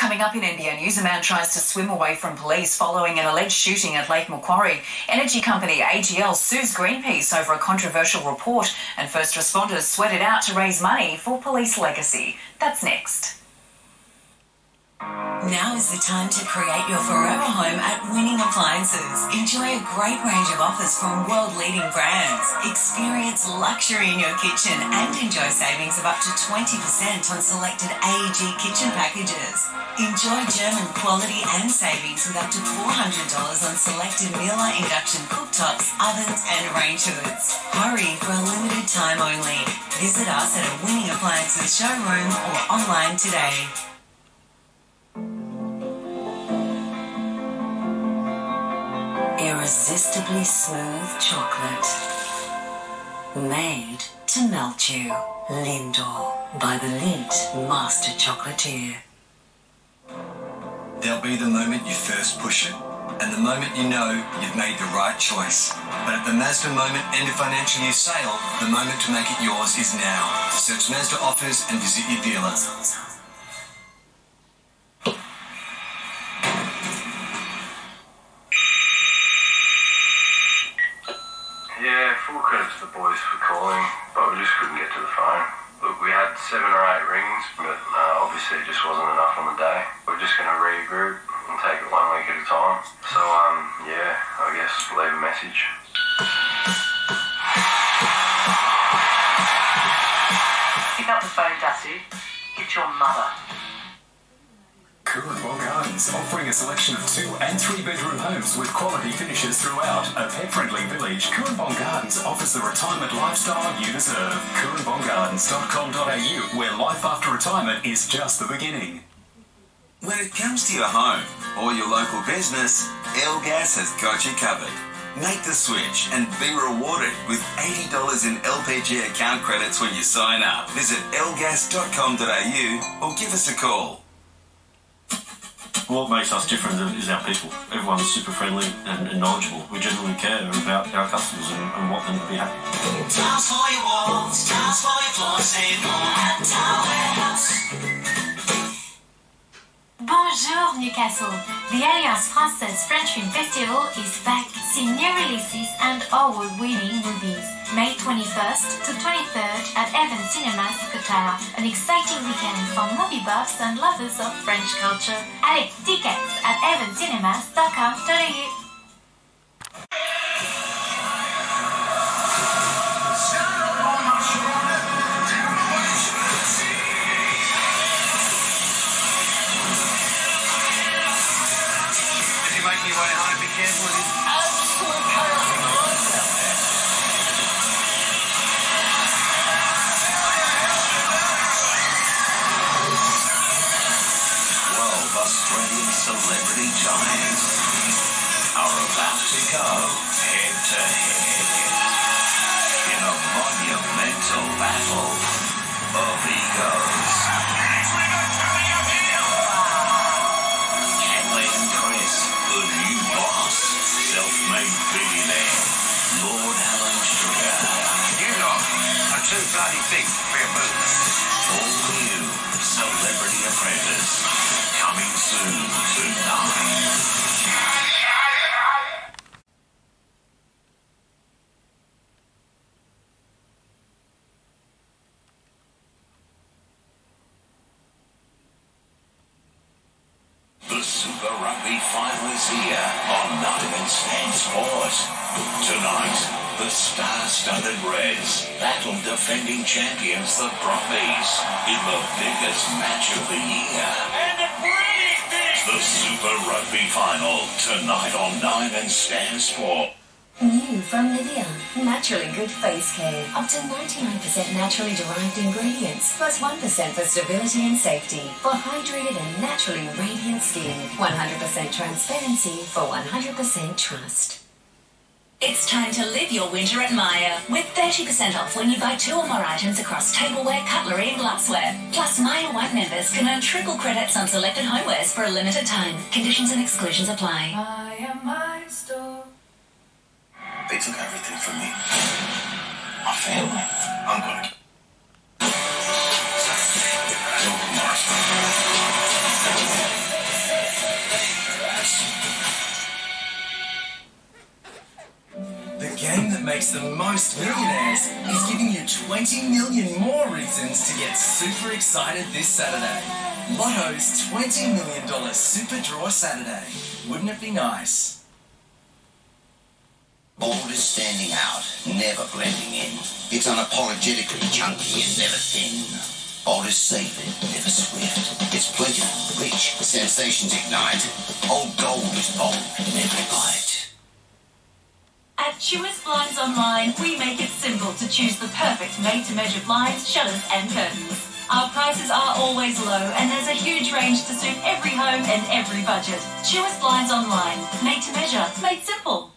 Coming up in NBN News, a man tries to swim away from police following an alleged shooting at Lake Macquarie. Energy company AGL sues Greenpeace over a controversial report, and first responders sweat it out to raise money for police legacy. That's next. Now is the time to create your forever home at Winning Appliances. Enjoy a great range of offers from world-leading brands. Experience luxury in your kitchen and enjoy savings of up to 20% on selected AEG kitchen packages. Enjoy German quality and savings with up to $400 on selected Miele induction cooktops, ovens and range hoods. Hurry for a limited time only. Visit us at a Winning Appliances showroom or online today. Irresistibly smooth chocolate, made to melt you. Lindor, by the Lindt Master Chocolatier. There'll be the moment you first push it, and the moment you know you've made the right choice. But at the Mazda Moment End of Financial Year sale, the moment to make it yours is now. Search Mazda offers and visit your dealer. Yeah, full credit to the boys for calling, but we just couldn't get to the phone. Look, we had 7 or 8 rings, but obviously it just wasn't enough on the day. We're just going to regroup and take it 1 week at a time. So, yeah, I guess leave a message. Pick up the phone, Dusty. It's your mother. Coonbon Gardens, offering a selection of 2 and 3 bedroom homes with quality finishes throughout. A pet-friendly village, Coonbon Gardens offers the retirement lifestyle you deserve. CoonbonGardens.com.au, where life after retirement is just the beginning. When it comes to your home or your local business, Elgas has got you covered. Make the switch and be rewarded with $80 in LPG account credits when you sign up. Visit elgas.com.au or give us a call. What makes us different is our people. Everyone's super friendly and knowledgeable. We genuinely care about our customers and want them to be happy. Tiles for your walls, tiles for your floors, save more at Tile Warehouse. Bonjour Newcastle! The Alliance Française French Film Festival is back. See new releases and award-winning movies. May 21st to 23rd at Evans Cinemas, Qatar. An exciting weekend for movie buffs and lovers of French culture. Allez, tickets at evanscinemas.com.au. Making your way home, be careful of this absolute chaos in the roads out there. Well, Australian celebrity giants are about to go head to head in a monumental battle of egos. Self-made billionaire, Lord Alan Sugar. You lot are too bloody big for your boots. All new Celebrity Apprentice, coming soon to 9. The Super Rugby final is here on 9NBN Sport. Tonight, the star-studded Reds battle defending champions, the Brumbies, in the biggest match of the year. And a brilliant finish! The Super Rugby final, tonight on 9NBN Sport. New from Nivea, naturally good face care. Up to 99% naturally derived ingredients, plus 1% for stability and safety. For hydrated and naturally radiant skin. 100% transparency for 100% trust. It's time to live your winter at Maya with 30% off when you buy 2 or more items across tableware, cutlery and glassware. Plus, Maya White members can earn triple credits on selected homewares for a limited time. Conditions and exclusions apply. My store. They took everything from me. My family. I'm gonna keep makes the most millionaires is giving you 20 million more reasons to get super excited this Saturday. Lotto's $20 million Super Draw Saturday. Wouldn't it be nice? Bold is standing out, never blending in. It's unapologetically chunky and never thin. Bold is savory, never swift. It's plentiful, rich, sensations ignite. Old gold is bold, never bite. At Chewist Blinds Online, we make it simple to choose the perfect made-to-measure blinds, shutters and curtains. Our prices are always low and there's a huge range to suit every home and every budget. Chewist Blinds Online, made to measure, made simple.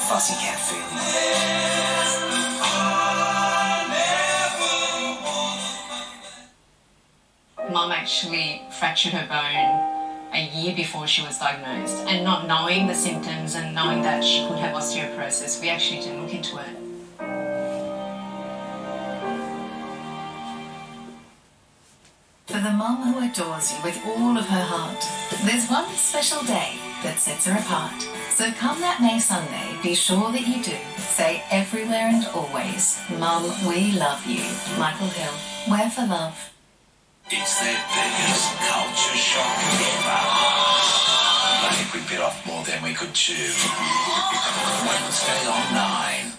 Fussy cat feeling. Mum actually fractured her bone a year before she was diagnosed, and not knowing the symptoms and knowing that she could have osteoporosis, we actually didn't look into it. For the mum who adores you with all of her heart, there's one special day that sets her apart. So come that May Sunday, be sure that you do say everywhere and always, Mum, we love you. Michael Hill, Wear for Love. It's their biggest culture shock ever. I think we bit off more than we could chew. Wednesday on 9.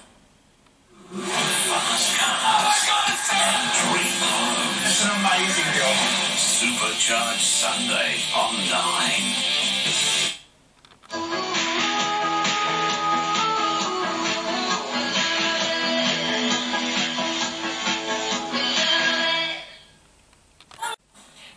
Fast cars and dream homes. It's an amazing job. Supercharged Sunday on 9.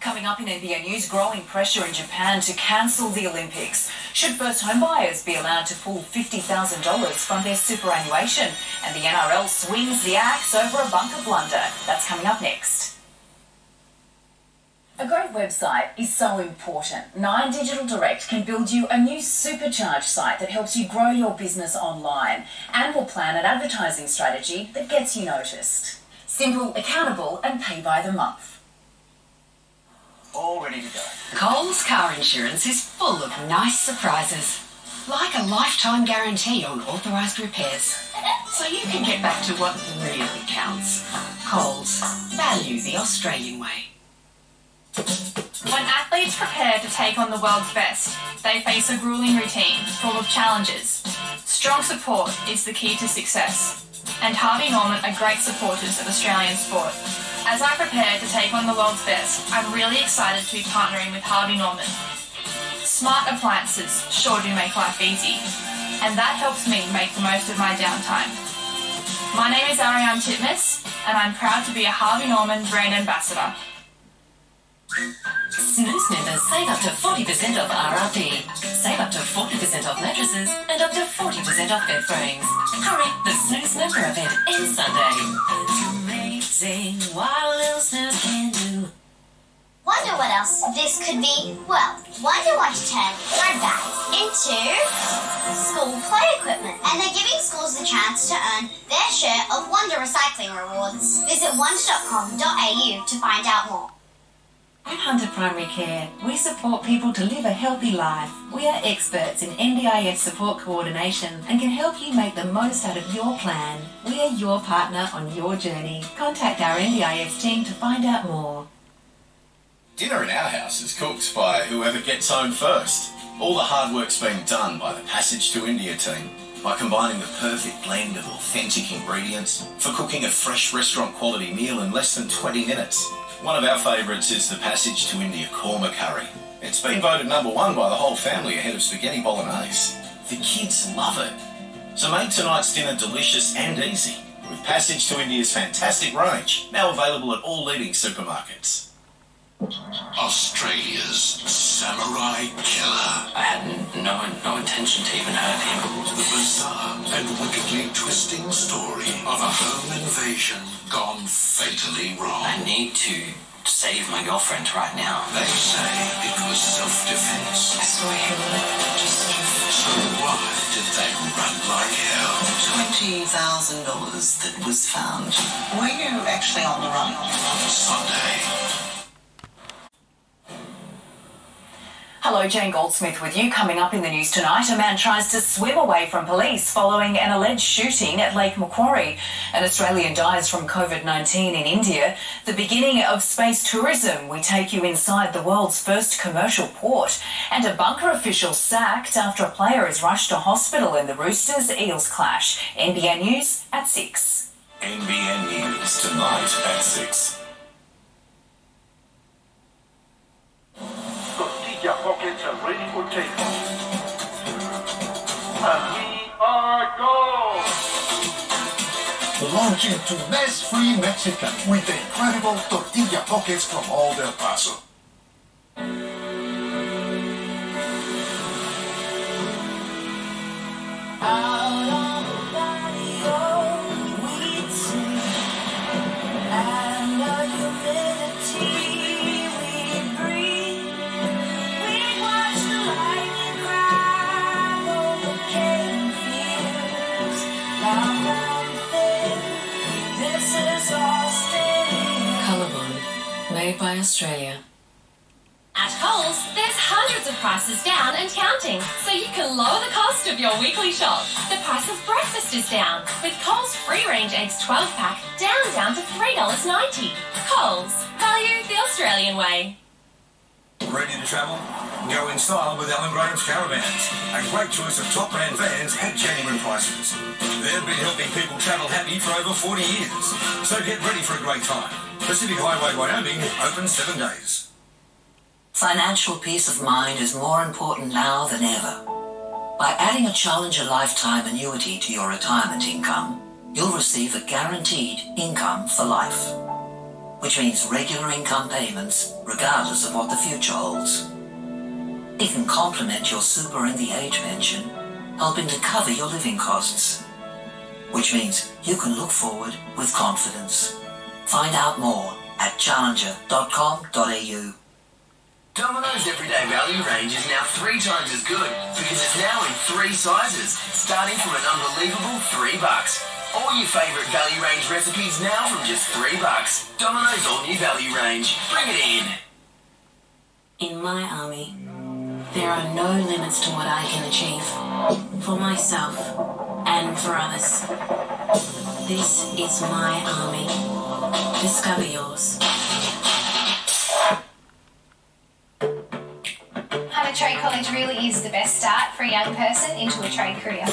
Coming up in NBN News, growing pressure in Japan to cancel the Olympics. Should first home buyers be allowed to pull $50,000 from their superannuation? And the NRL swings the axe over a bunker blunder. That's coming up next. A great website is so important. 9 Digital Direct can build you a new supercharged site that helps you grow your business online and will plan an advertising strategy that gets you noticed. Simple, accountable and pay by the month. All ready to go. Coles Car Insurance is full of nice surprises, like a lifetime guarantee on authorised repairs, so you can get back to what really counts. Coles, value the Australian way. When athletes prepare to take on the world's best, they face a grueling routine full of challenges. Strong support is the key to success, and Harvey Norman are great supporters of Australian sport. As I prepare to take on the world's best, I'm really excited to be partnering with Harvey Norman. Smart appliances sure do make life easy, and that helps me make the most of my downtime. My name is Ariane Titmus, and I'm proud to be a Harvey Norman brand ambassador. Snooze members save up to 40% off RRP. Save up to 40% off mattresses and up to 40% off bed frames. Hurry, the Snooze member event ends Sunday. It's amazing what a little snooze can do. Wonder what else this could be? Well, Wonder want to turn thread bags into school play equipment, and they're giving schools the chance to earn their share of Wonder recycling rewards. Visit wonder.com.au to find out more. At Hunter Primary Care, we support people to live a healthy life. We are experts in NDIS support coordination and can help you make the most out of your plan. We are your partner on your journey. Contact our NDIS team to find out more. Dinner in our house is cooked by whoever gets home first. All the hard work's been done by the Passage to India team. By combining the perfect blend of authentic ingredients for cooking a fresh restaurant quality meal in less than 20 minutes. One of our favourites is the Passage to India Korma Curry. It's been voted #1 by the whole family ahead of spaghetti bolognese. The kids love it. So make tonight's dinner delicious and easy with Passage to India's fantastic range, now available at all leading supermarkets. Australia's samurai killer. I had no intention to even hurt him. The bizarre and wickedly twisting story of a home invasion gone fatally wrong. I need to save my girlfriend right now. They say it was self-defense. I saw him just sort of... So why did they run like hell? $20,000 that was found. Were you actually on the run? Sunday. Hello, Jane Goldsmith with you. Coming up in the news tonight, a man tries to swim away from police following an alleged shooting at Lake Macquarie. An Australian dies from COVID-19 in India. The beginning of space tourism. We take you inside the world's first commercial port. And a bunker official sacked after a player is rushed to hospital in the Roosters-Eels clash. NBN News at 6. NBN News tonight at 6. Your pockets are ready for takeoff. And we are go! Launch into mess-free Mexican with the incredible tortilla pockets from Old El Paso. Out on the patio, we'd sing, and the humidity we'd breathe. We'd watch the lightning crack over cane fields. Loud and thin, this is Austin. Colorbond, made by Australia. At Coles, there's hundreds of prices down and counting, so you can lower the cost of your weekly shop. The price of breakfast is down, with Coles free-range eggs 12-pack down to $3.90. Coles, value the Australian way. Ready to travel? Go in style with Alan Graham's Caravans. A great choice of top brand vans at genuine prices. They've been helping people travel happy for over 40 years. So get ready for a great time. Pacific Highway, Wyoming, open 7 days. Financial peace of mind is more important now than ever. By adding a Challenger lifetime annuity to your retirement income, you'll receive a guaranteed income for life, which means regular income payments regardless of what the future holds. It can complement your super and the age pension, helping to cover your living costs, which means you can look forward with confidence. Find out more at challenger.com.au. Domino's Everyday Value range is now 3 times as good because it's now in 3 sizes, starting from an unbelievable $3. All your favourite value range recipes now from just $3. Domino's all-new value range. Bring it in. In my army, there are no limits to what I can achieve for myself and for others. This is my army. Discover yours. Hunter Trade College really is the best start for a young person into a trade career.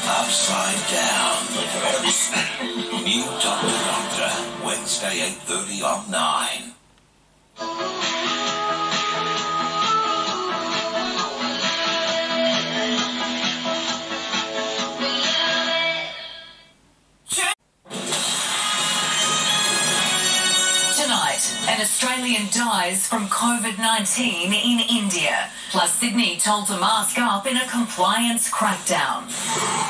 Upside down. New Doctor, Wednesday 8:30 on 9. An Australian dies from COVID-19 in India. Plus, Sydney told to mask up in a compliance crackdown.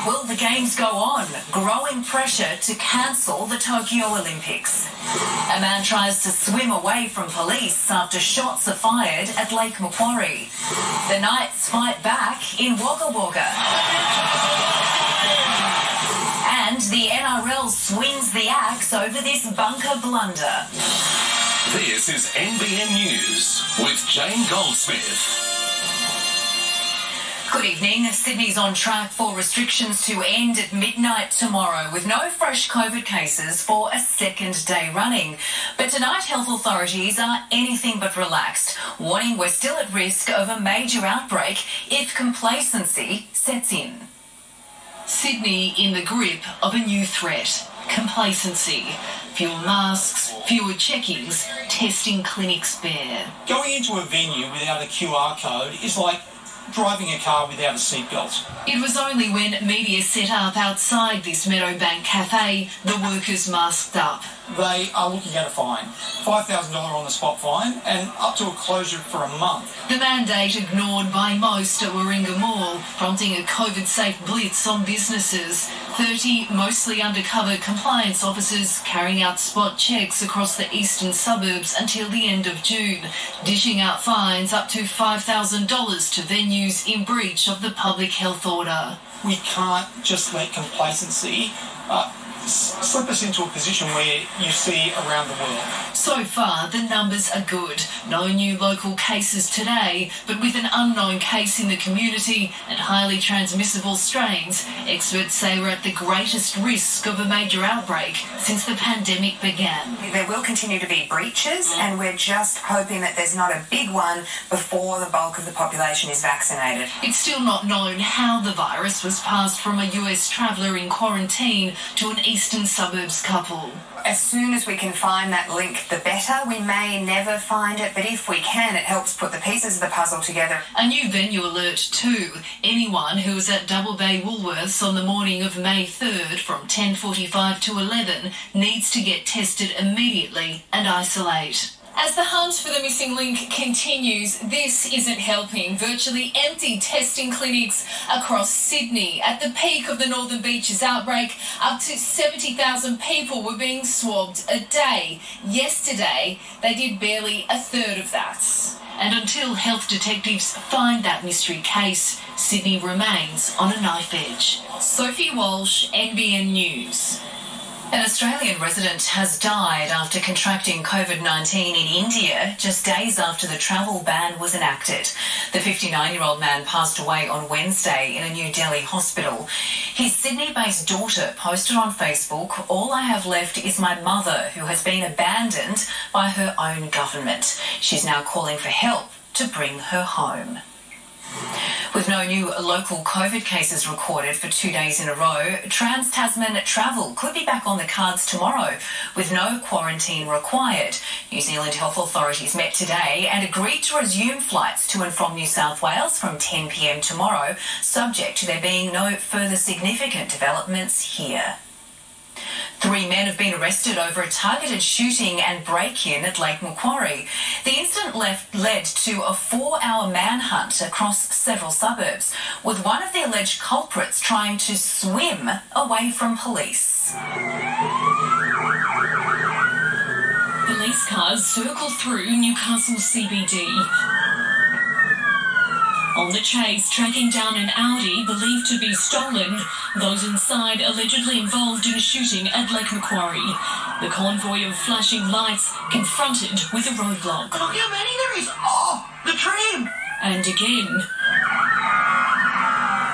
Will the Games go on? Growing pressure to cancel the Tokyo Olympics. A man tries to swim away from police after shots are fired at Lake Macquarie. The Knights fight back in Wagga Wagga. And the NRL swings the axe over this bunker blunder. This is NBN News with Jane Goldsmith. Good evening. Sydney's on track for restrictions to end at midnight tomorrow with no fresh COVID cases for a second day running. But tonight health authorities are anything but relaxed, warning we're still at risk of a major outbreak if complacency sets in. Sydney in the grip of a new threat. Complacency. Fewer masks, fewer checkings, testing clinics bare. Going into a venue without a QR code is like driving a car without a seatbelt. It was only when media set up outside this Meadowbank cafe the workers masked up. They are looking at a fine, $5,000 on the spot fine, and up to a closure for a month. The mandate ignored by most at Warringah Mall, prompting a COVID-safe blitz on businesses. 30 mostly undercover compliance officers carrying out spot checks across the eastern suburbs until the end of June, dishing out fines up to $5,000 to venues in breach of the public health order. We can't just let complacency slip us into a position where you see around the world. So far, the numbers are good. No new local cases today, but with an unknown case in the community and highly transmissible strains, experts say we're at the greatest risk of a major outbreak since the pandemic began. There will continue to be breaches, and we're just hoping that there's not a big one before the bulk of the population is vaccinated. It's still not known how the virus was passed from a US traveller in quarantine to an eastern suburbs couple. As soon as we can find that link, the better. We may never find it, but if we can, it helps put the pieces of the puzzle together. A new venue alert too. Anyone who was at Double Bay Woolworths on the morning of May 3rd from 10:45 to 11 needs to get tested immediately and isolate. As the hunt for the missing link continues, this isn't helping. Virtually empty testing clinics across Sydney. At the peak of the Northern Beaches outbreak, up to 70,000 people were being swabbed a day. Yesterday, they did barely a third of that. And until health detectives find that mystery case, Sydney remains on a knife edge. Sophie Walsh, NBN News. An Australian resident has died after contracting COVID-19 in India just days after the travel ban was enacted. The 59-year-old man passed away on Wednesday in a New Delhi hospital. His Sydney-based daughter posted on Facebook, "All I have left is my mother, who has been abandoned by her own government. She's now calling for help to bring her home." With no new local COVID cases recorded for 2 days in a row, Trans-Tasman travel could be back on the cards tomorrow with no quarantine required. New Zealand health authorities met today and agreed to resume flights to and from New South Wales from 10 p.m. tomorrow, subject to there being no further significant developments here. 3 men have been arrested over a targeted shooting and break-in at Lake Macquarie. The incident led to a 4-hour manhunt across several suburbs, with one of the alleged culprits trying to swim away from police. Police cars circle through Newcastle CBD. On the chase, tracking down an Audi believed to be stolen. Those inside allegedly involved in a shooting at Lake Macquarie. The convoy of flashing lights confronted with a roadblock. Look how many there is! Oh, the tram! And again.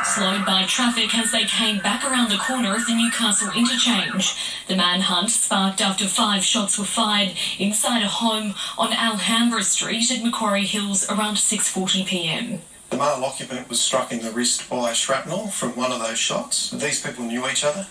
Slowed by traffic as they came back around the corner of the Newcastle interchange. The manhunt sparked after 5 shots were fired inside a home on Alhambra Street at Macquarie Hills around 6:40 p.m. The male occupant was struck in the wrist by shrapnel from one of those shots. These people knew each other,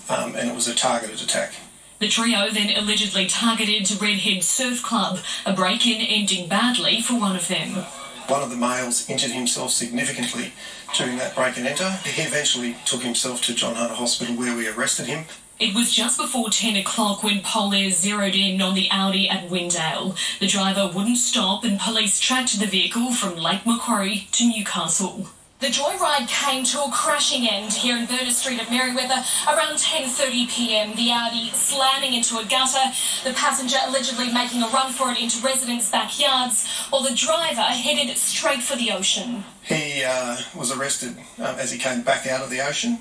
and it was a targeted attack. The trio then allegedly targeted Redhead Surf Club, a break-in ending badly for one of them. One of the males injured himself significantly during that break and enter. He eventually took himself to John Hunter Hospital, where we arrested him. It was just before 10 o'clock when Polair zeroed in on the Audi at Windale. The driver wouldn't stop and police tracked the vehicle from Lake Macquarie to Newcastle. The joyride came to a crashing end here in Burnett Street at Merriweather around 10:30 p.m. The Audi slamming into a gutter, the passenger allegedly making a run for it into residents' backyards, while the driver headed straight for the ocean. He was arrested as he came back out of the ocean.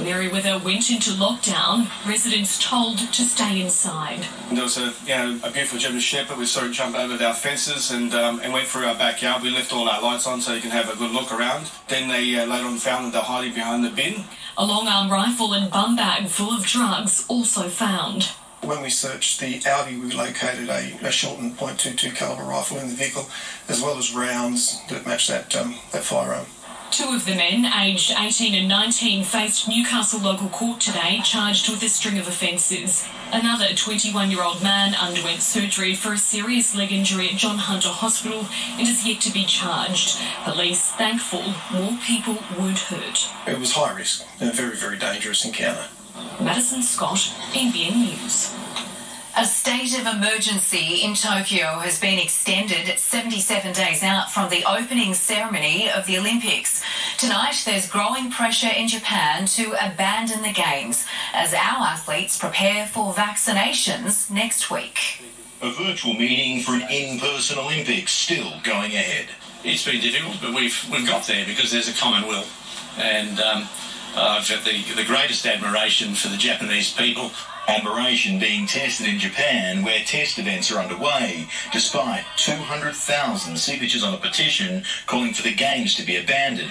Merriweather went into lockdown, residents told to stay inside. There was a beautiful German Shepherd. We saw it jump over our fences and went through our backyard. We left all our lights on so you can have a good look around. Then they later on found that they're hiding behind the bin. A long-arm rifle and bum bag full of drugs also found. When we searched the Audi, we located a shortened .22 calibre rifle in the vehicle, as well as rounds that matched that firearm. Two of the men, aged 18 and 19, faced Newcastle local court today, charged with a string of offences. Another 21-year-old man underwent surgery for a serious leg injury at John Hunter Hospital and is yet to be charged. Police thankful more people weren't hurt. It was high risk and a very, very dangerous encounter. Madison Scott, NBN News. A state of emergency in Tokyo has been extended 77 days out from the opening ceremony of the Olympics. Tonight, there's growing pressure in Japan to abandon the Games as our athletes prepare for vaccinations next week. A virtual meeting for an in-person Olympics still going ahead. It's been difficult, but we've got there because there's a common will. And I've got the greatest admiration for the Japanese people. Admiration being tested in Japan, where test events are underway, despite 200,000 signatures on a petition calling for the Games to be abandoned.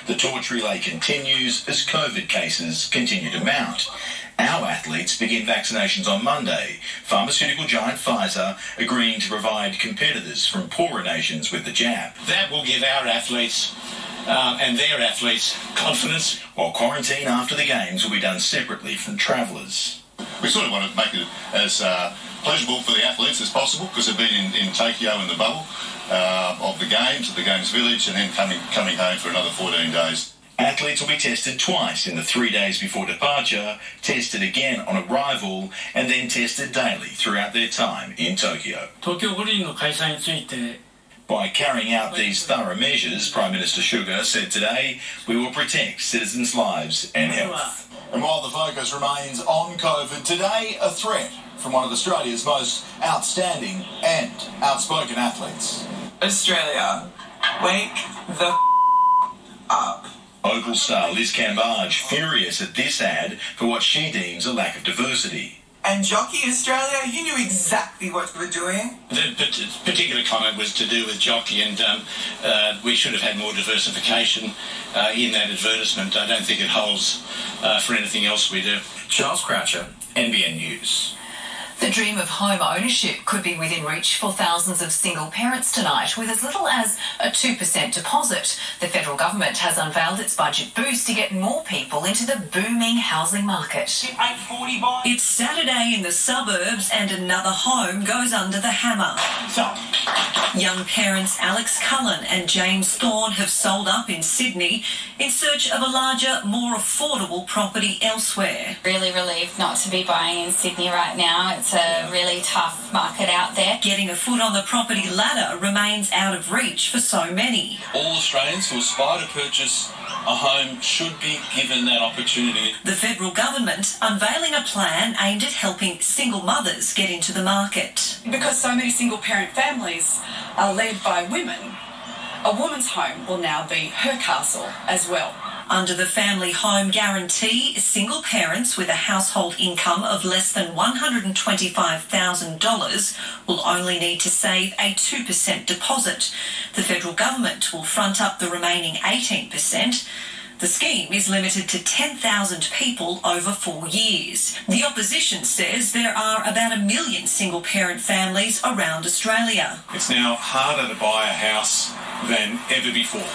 The torch relay continues as COVID cases continue to mount. Our athletes begin vaccinations on Monday, pharmaceutical giant Pfizer agreeing to provide competitors from poorer nations with the jab. That will give our athletes and their athletes confidence. While quarantine after the Games will be done separately from travellers. We sort of want to make it as pleasurable for the athletes as possible because they've been in Tokyo in the bubble of the Games, at the Games Village, and then coming home for another 14 days. Athletes will be tested twice in the 3 days before departure, tested again on arrival, and then tested daily throughout their time in Tokyo. By carrying out these thorough measures, Prime Minister Suga said today, we will protect citizens' lives and health. And while the focus remains on COVID, today a threat from one of Australia's most outstanding and outspoken athletes. Australia, wake the up. Oval star Liz Cambage furious at this ad for what she deems a lack of diversity. And Jockey Australia, you knew exactly what you were doing. The particular comment was to do with Jockey, and we should have had more diversification in that advertisement. I don't think it holds for anything else we do. Charles Croucher, NBN News. The dream of home ownership could be within reach for thousands of single parents tonight with as little as a 2% deposit. The federal government has unveiled its budget boost to get more people into the booming housing market. It's Saturday in the suburbs and another home goes under the hammer. Young parents Alex Cullen and James Thorne have sold up in Sydney in search of a larger, more affordable property elsewhere. Really relieved not to be buying in Sydney right now. It's a really tough market out there. Getting a foot on the property ladder remains out of reach for so many. All Australians who aspire to purchase a home should be given that opportunity. The federal government unveiling a plan aimed at helping single mothers get into the market. Because so many single parent families are led by women, a woman's home will now be her castle as well. Under the Family Home Guarantee, single parents with a household income of less than $125,000 will only need to save a 2% deposit. The federal government will front up the remaining 18%. The scheme is limited to 10,000 people over 4 years. The opposition says there are about 1 million single-parent families around Australia. It's now harder to buy a house than ever before.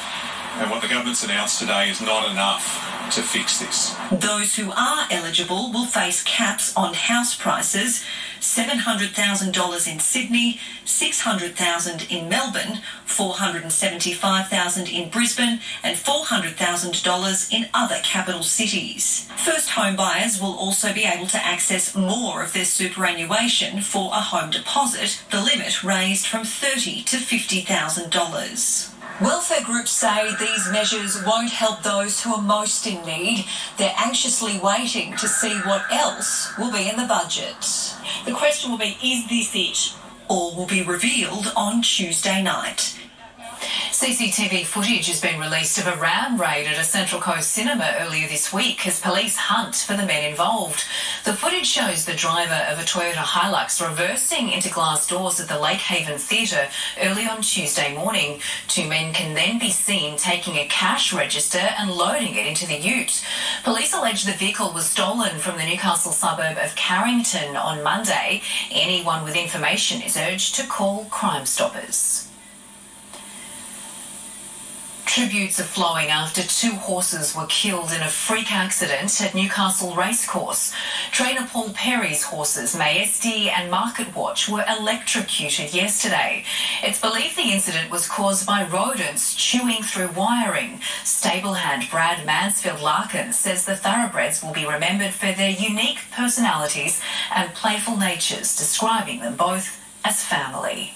And what the government's announced today is not enough to fix this. Those who are eligible will face caps on house prices, $700,000 in Sydney, $600,000 in Melbourne, $475,000 in Brisbane and $400,000 in other capital cities. First home buyers will also be able to access more of their superannuation for a home deposit, the limit raised from $30,000 to $50,000. Welfare groups say these measures won't help those who are most in need. They're anxiously waiting to see what else will be in the budget. The question will be, is this it? All will be revealed on Tuesday night. CCTV footage has been released of a ram raid at a Central Coast cinema earlier this week as police hunt for the men involved. The footage shows the driver of a Toyota Hilux reversing into glass doors at the Lake Haven Theatre early on Tuesday morning. Two men can then be seen taking a cash register and loading it into the ute. Police allege the vehicle was stolen from the Newcastle suburb of Carrington on Monday. Anyone with information is urged to call Crime Stoppers. Tributes are flowing after 2 horses were killed in a freak accident at Newcastle Racecourse. Trainer Paul Perry's horses, Majesty and Market Watch, were electrocuted yesterday. It's believed the incident was caused by rodents chewing through wiring. Stablehand Brad Mansfield-Larkin says the thoroughbreds will be remembered for their unique personalities and playful natures, describing them both as family.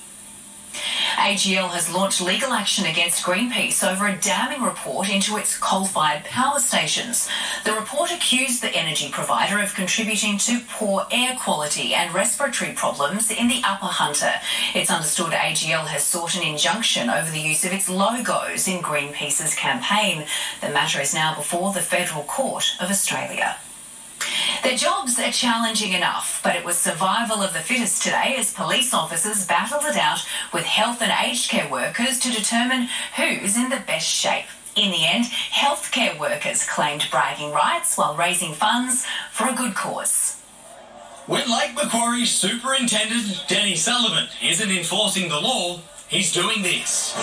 AGL has launched legal action against Greenpeace over a damning report into its coal-fired power stations. The report accused the energy provider of contributing to poor air quality and respiratory problems in the Upper Hunter. It's understood AGL has sought an injunction over the use of its logos in Greenpeace's campaign. The matter is now before the Federal Court of Australia. Their jobs are challenging enough, but it was survival of the fittest today as police officers battled it out with health and aged care workers to determine who's in the best shape. In the end, healthcare workers claimed bragging rights while raising funds for a good cause. When Lake Macquarie Superintendent Denny Sullivan isn't enforcing the law, he's doing this.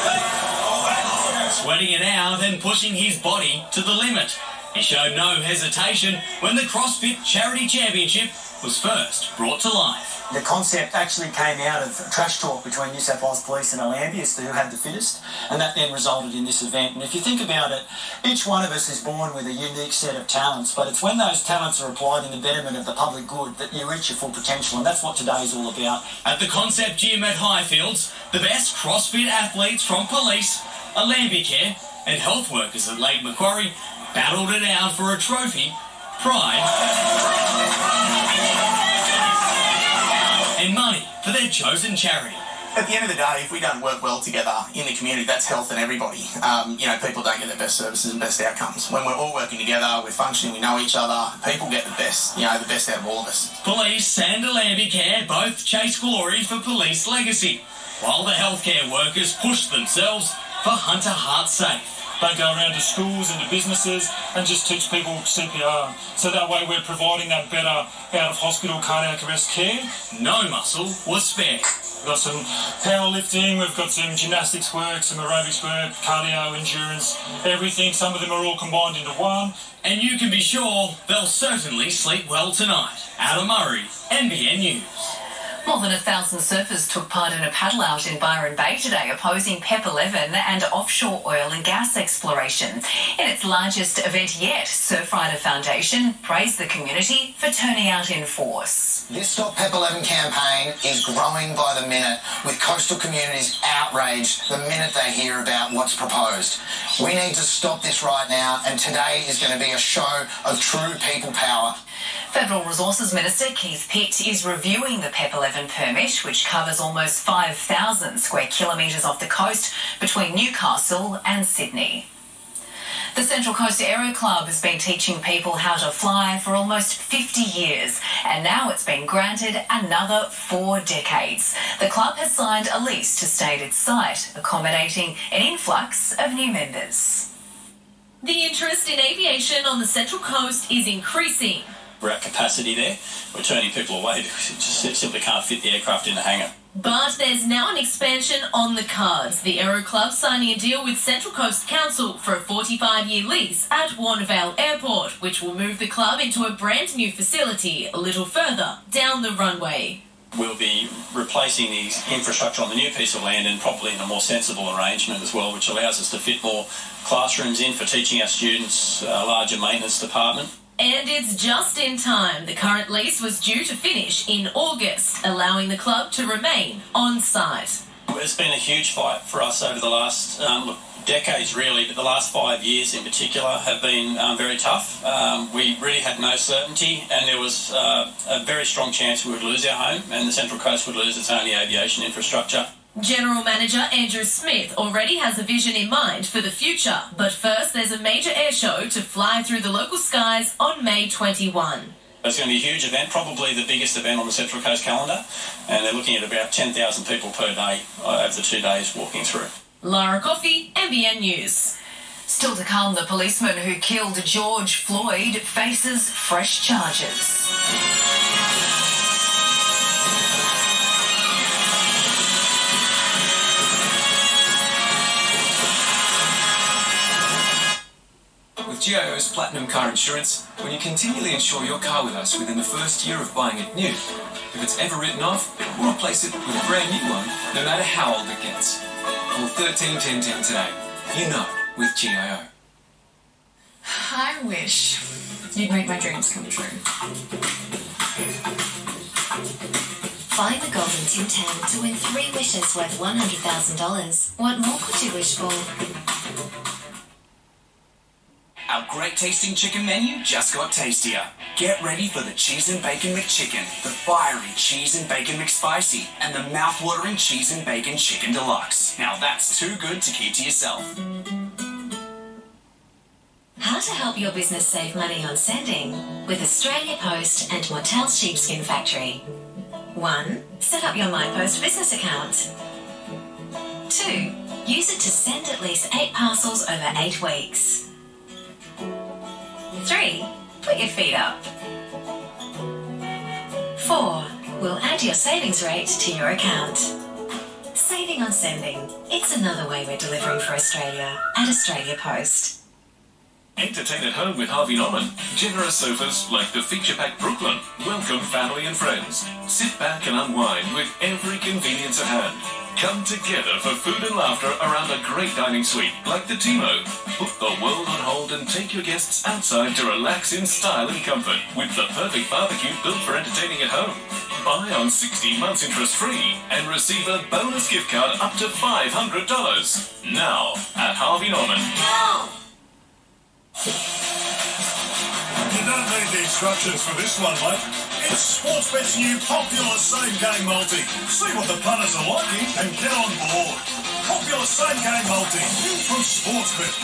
Sweating it out and pushing his body to the limit. He showed no hesitation when the CrossFit Charity Championship was first brought to life. The concept actually came out of trash talk between New South Wales Police and AAMI as to who had the fittest, and that then resulted in this event. And if you think about it, each one of us is born with a unique set of talents, but it's when those talents are applied in the betterment of the public good that you reach your full potential, and that's what today is all about. At the Concept Gym at Highfields, the best CrossFit athletes from police, AAMI Care and health workers at Lake Macquarie battled it out for a trophy, pride, and money for their chosen charity. At the end of the day, if we don't work well together in the community, that's health in everybody. People don't get the best services and best outcomes. When we're all working together, we're functioning, we know each other, people get the best out of all of us. Police and AAMI Care both chase glory for police legacy, while the healthcare workers push themselves for Hunter Heart Safe. They go around to schools and to businesses and just teach people CPR. So that way we're providing that better out-of-hospital cardiac arrest care. No muscle was spared. We've got some powerlifting, we've got some gymnastics work, some aerobics work, cardio, endurance, everything. Some of them are all combined into one. And you can be sure they'll certainly sleep well tonight. Adam Murray, NBN News. More than 1,000 surfers took part in a paddle out in Byron Bay today opposing PEP 11 and offshore oil and gas exploration. In its largest event yet, Surfrider Foundation praised the community for turning out in force. This Stop PEP 11 campaign is growing by the minute, with coastal communities outraged the minute they hear about what's proposed. We need to stop this right now, and today is going to be a show of true people power. Federal Resources Minister Keith Pitt is reviewing the PEP 11 permit, which covers almost 5,000 square kilometres off the coast between Newcastle and Sydney. The Central Coast Aero Club has been teaching people how to fly for almost 50 years, and now it's been granted another 4 decades. The club has signed a lease to stay at its site, accommodating an influx of new members. The interest in aviation on the Central Coast is increasing. We're at capacity there. We're turning people away because it just simply can't fit the aircraft in the hangar. But there's now an expansion on the cards. The Aero Club signing a deal with Central Coast Council for a 45-year lease at Warnervale Airport, which will move the club into a brand new facility a little further down the runway. We'll be replacing the infrastructure on the new piece of land and probably in a more sensible arrangement as well, which allows us to fit more classrooms in for teaching our students, a larger maintenance department. And it's just in time. The current lease was due to finish in August, allowing the club to remain on site. It's been a huge fight for us over the last decades, really, but the last 5 years in particular have been very tough. We really had no certainty, and there was a very strong chance we would lose our home and the Central Coast would lose its only aviation infrastructure. General Manager Andrew Smith already has a vision in mind for the future, but first there's a major air show to fly through the local skies on May 21. It's going to be a huge event, probably the biggest event on the Central Coast calendar, and they're looking at about 10,000 people per day over the 2 days walking through. Lara Coffey, NBN News. Still to come, the policeman who killed George Floyd faces fresh charges. With GIO's Platinum Car Insurance, when you continually insure your car with us within the first year of buying it new, if it's ever written off, we'll replace it with a brand new one, no matter how old it gets. Call 13 10 10 today. You know, with GIO. I wish you'd make my dreams come true. Find the golden Tim Tam to win 3 wishes worth $100,000. What more could you wish for? Our great tasting chicken menu just got tastier. Get ready for the Cheese and Bacon McChicken, the fiery Cheese and Bacon McSpicy, and the mouth-watering Cheese and Bacon Chicken Deluxe. Now that's too good to keep to yourself. How to help your business save money on sending with Australia Post and Mortel Sheepskin Factory. 1. Set up your MyPost business account. 2. Use it to send at least 8 parcels over 8 weeks. 3. Put your feet up. 4. We'll add your savings rate to your account. Saving on sending. It's another way we're delivering for Australia at Australia Post. Entertain at home with Harvey Norman. Generous sofas like the feature-packed Brooklyn. Welcome family and friends. Sit back and unwind with every convenience at hand. Come together for food and laughter around a great dining suite like the Timo. Put the world on hold and take your guests outside to relax in style and comfort with the perfect barbecue built for entertaining at home. Buy on 60 months interest-free and receive a bonus gift card up to $500. Now at Harvey Norman. You don't need the instructions for this one, mate. It's Sportsbet's new popular same-game multi. See what the punters are liking and get on board. Popular same-game multi from Sportsbet.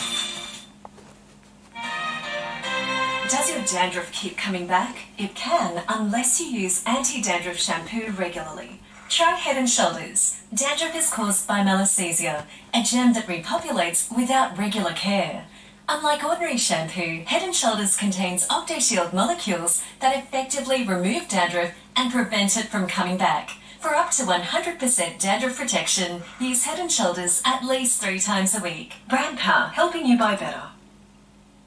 Does your dandruff keep coming back? It can, unless you use anti-dandruff shampoo regularly. Try Head & Shoulders. Dandruff is caused by malassezia, a germ that repopulates without regular care. Unlike ordinary shampoo, Head & Shoulders contains OctoShield molecules that effectively remove dandruff and prevent it from coming back. For up to 100% dandruff protection, use Head & Shoulders at least 3 times a week. Brand Power, helping you buy better.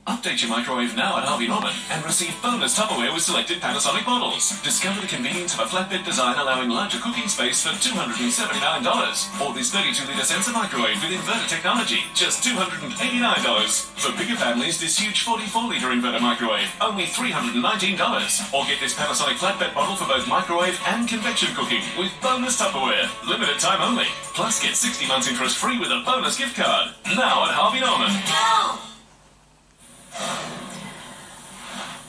Update your microwave now at Harvey Norman and receive bonus Tupperware with selected Panasonic models. Discover the convenience of a flatbed design allowing larger cooking space for $279. Or this 32-litre sensor microwave with inverter technology, just $289. For bigger families, this huge 44-litre inverter microwave, only $319. Or get this Panasonic flatbed model for both microwave and convection cooking with bonus Tupperware. Limited time only. Plus get 60 months interest free with a bonus gift card. Now at Harvey Norman.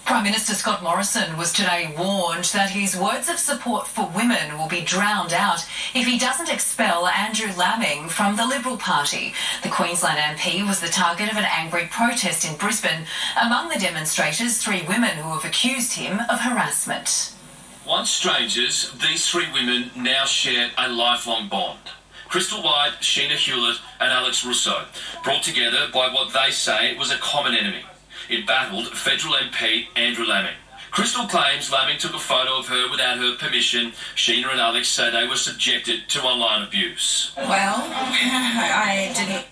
Prime Minister Scott Morrison was today warned that his words of support for women will be drowned out if he doesn't expel Andrew Laming from the Liberal Party. The Queensland MP was the target of an angry protest in Brisbane. Among the demonstrators, 3 women who have accused him of harassment. Once strangers, these 3 women now share a lifelong bond. Crystal White, Sheena Hewlett and Alex Russo, brought together by what they say was a common enemy. It battled federal MP Andrew Laming. Crystal claims Laming took a photo of her without her permission. Sheena and Alex say they were subjected to online abuse. Well, I didn't.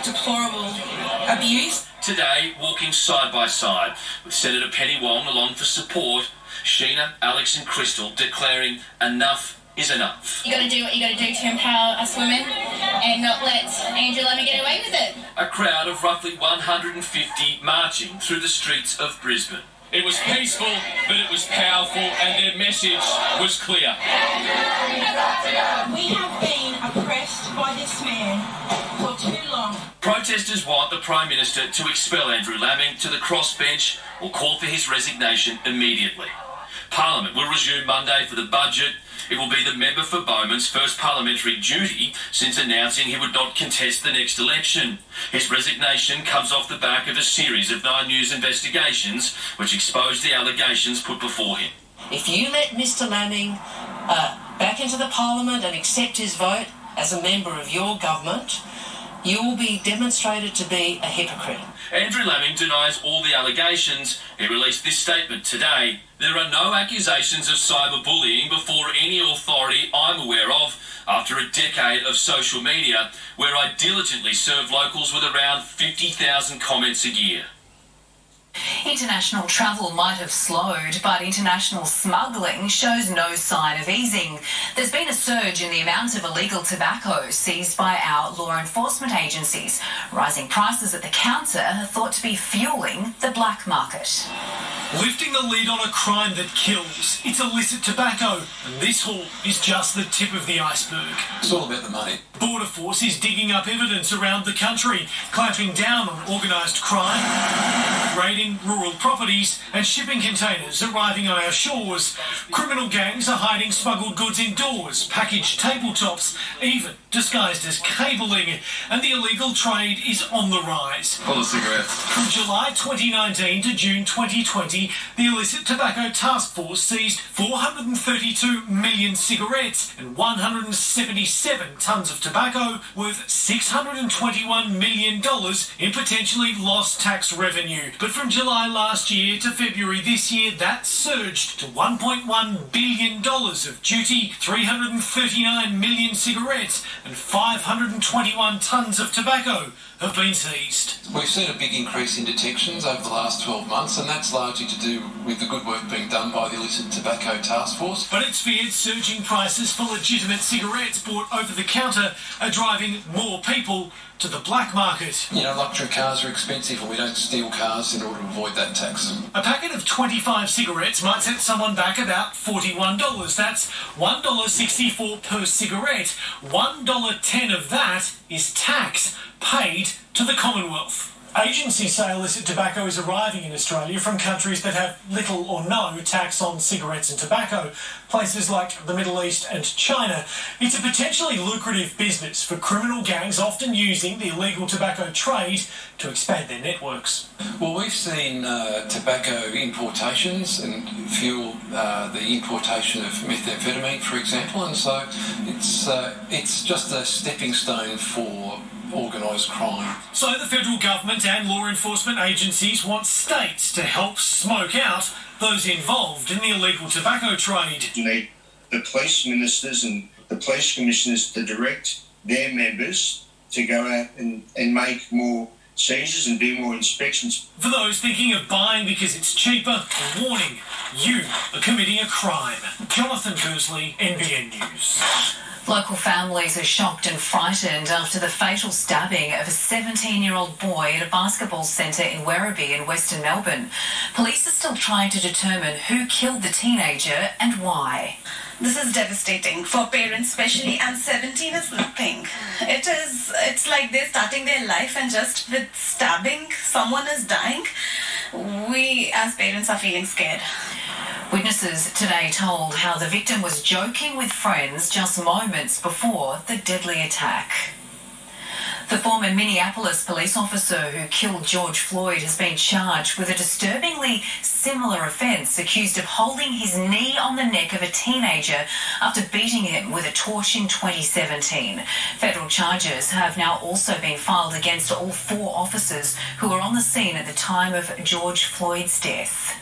Deplorable abuse. Today, walking side by side with Senator Penny Wong along for support, Sheena, Alex and Crystal declaring enough is enough. You got to do what you got to do to empower us women and not let Andrew Laming get away with it. A crowd of roughly 150 marching through the streets of Brisbane. It was peaceful, but it was powerful, and their message was clear. We have been oppressed by this man for too long. Protesters want the Prime Minister to expel Andrew Laming to the crossbench or call for his resignation immediately. Parliament will resume Monday for the budget. It will be the member for Bowman's first parliamentary duty since announcing he would not contest the next election. His resignation comes off the back of a series of 9 News investigations which exposed the allegations put before him. If you let Mr Laming back into the Parliament and accept his vote as a member of your government, you will be demonstrated to be a hypocrite. Andrew Laming denies all the allegations. He released this statement today. There are no accusations of cyberbullying before any authority I'm aware of after a decade of social media where I diligently serve locals with around 50,000 comments a year. International travel might have slowed, but international smuggling shows no sign of easing. There's been a surge in the amount of illegal tobacco seized by our law enforcement agencies. Rising prices at the counter are thought to be fueling the black market. Lifting the lid on a crime that kills. It's illicit tobacco, and this haul is just the tip of the iceberg. It's all about the money. Border Force is digging up evidence around the country, clamping down on organised crime, raiding rural properties and shipping containers arriving on our shores. Criminal gangs are hiding smuggled goods indoors, packaged tabletops, even disguised as cabling, and the illegal trade is on the rise. Full of cigarettes. From July 2019 to June 2020, the Illicit Tobacco Task Force seized 432 million cigarettes and 177 tonnes of tobacco worth $621 million in potentially lost tax revenue. But from July last year to February this year, that surged to $1.1 billion of duty, 339 million cigarettes and 521 tonnes of tobacco have been seized. We've seen a big increase in detections over the last 12 months, and that's largely to do with the good work being done by the Illicit Tobacco Task Force. But it's feared surging prices for legitimate cigarettes bought over the counter are driving more people to the black market. You know, luxury cars are expensive, and we don't steal cars in order to avoid that tax. A packet of 25 cigarettes might set someone back about $41. That's $1.64 per cigarette. $1.10 of that is tax paid to the Commonwealth. Agencies say illicit tobacco is arriving in Australia from countries that have little or no tax on cigarettes and tobacco, places like the Middle East and China. It's a potentially lucrative business for criminal gangs often using the illegal tobacco trade to expand their networks. Well, we've seen tobacco importations and fuel the importation of methamphetamine, for example, and so it's just a stepping stone for organised crime. So the federal government and law enforcement agencies want states to help smoke out those involved in the illegal tobacco trade. You need the police ministers and the police commissioners to direct their members to go out and make more seizures and do more inspections. For those thinking of buying because it's cheaper, a warning, you are committing a crime. Jonathan Kersley, NBN News. Local families are shocked and frightened after the fatal stabbing of a 17-year-old boy at a basketball centre in Werribee in Western Melbourne. Police are still trying to determine who killed the teenager and why. This is devastating for parents especially, and 17 is nothing. It's like they're starting their life and just with stabbing, someone is dying. We as parents are feeling scared. Witnesses today told how the victim was joking with friends just moments before the deadly attack. The former Minneapolis police officer who killed George Floyd has been charged with a disturbingly similar offence, accused of holding his knee on the neck of a teenager after beating him with a torch in 2017. Federal charges have now also been filed against all 4 officers who were on the scene at the time of George Floyd's death.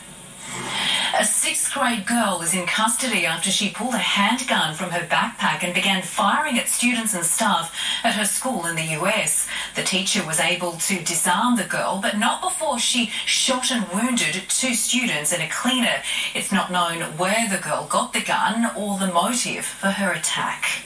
A 6th grade girl is in custody after she pulled a handgun from her backpack and began firing at students and staff at her school in the US. The teacher was able to disarm the girl, but not before she shot and wounded 2 students and a cleaner. It's not known where the girl got the gun or the motive for her attack.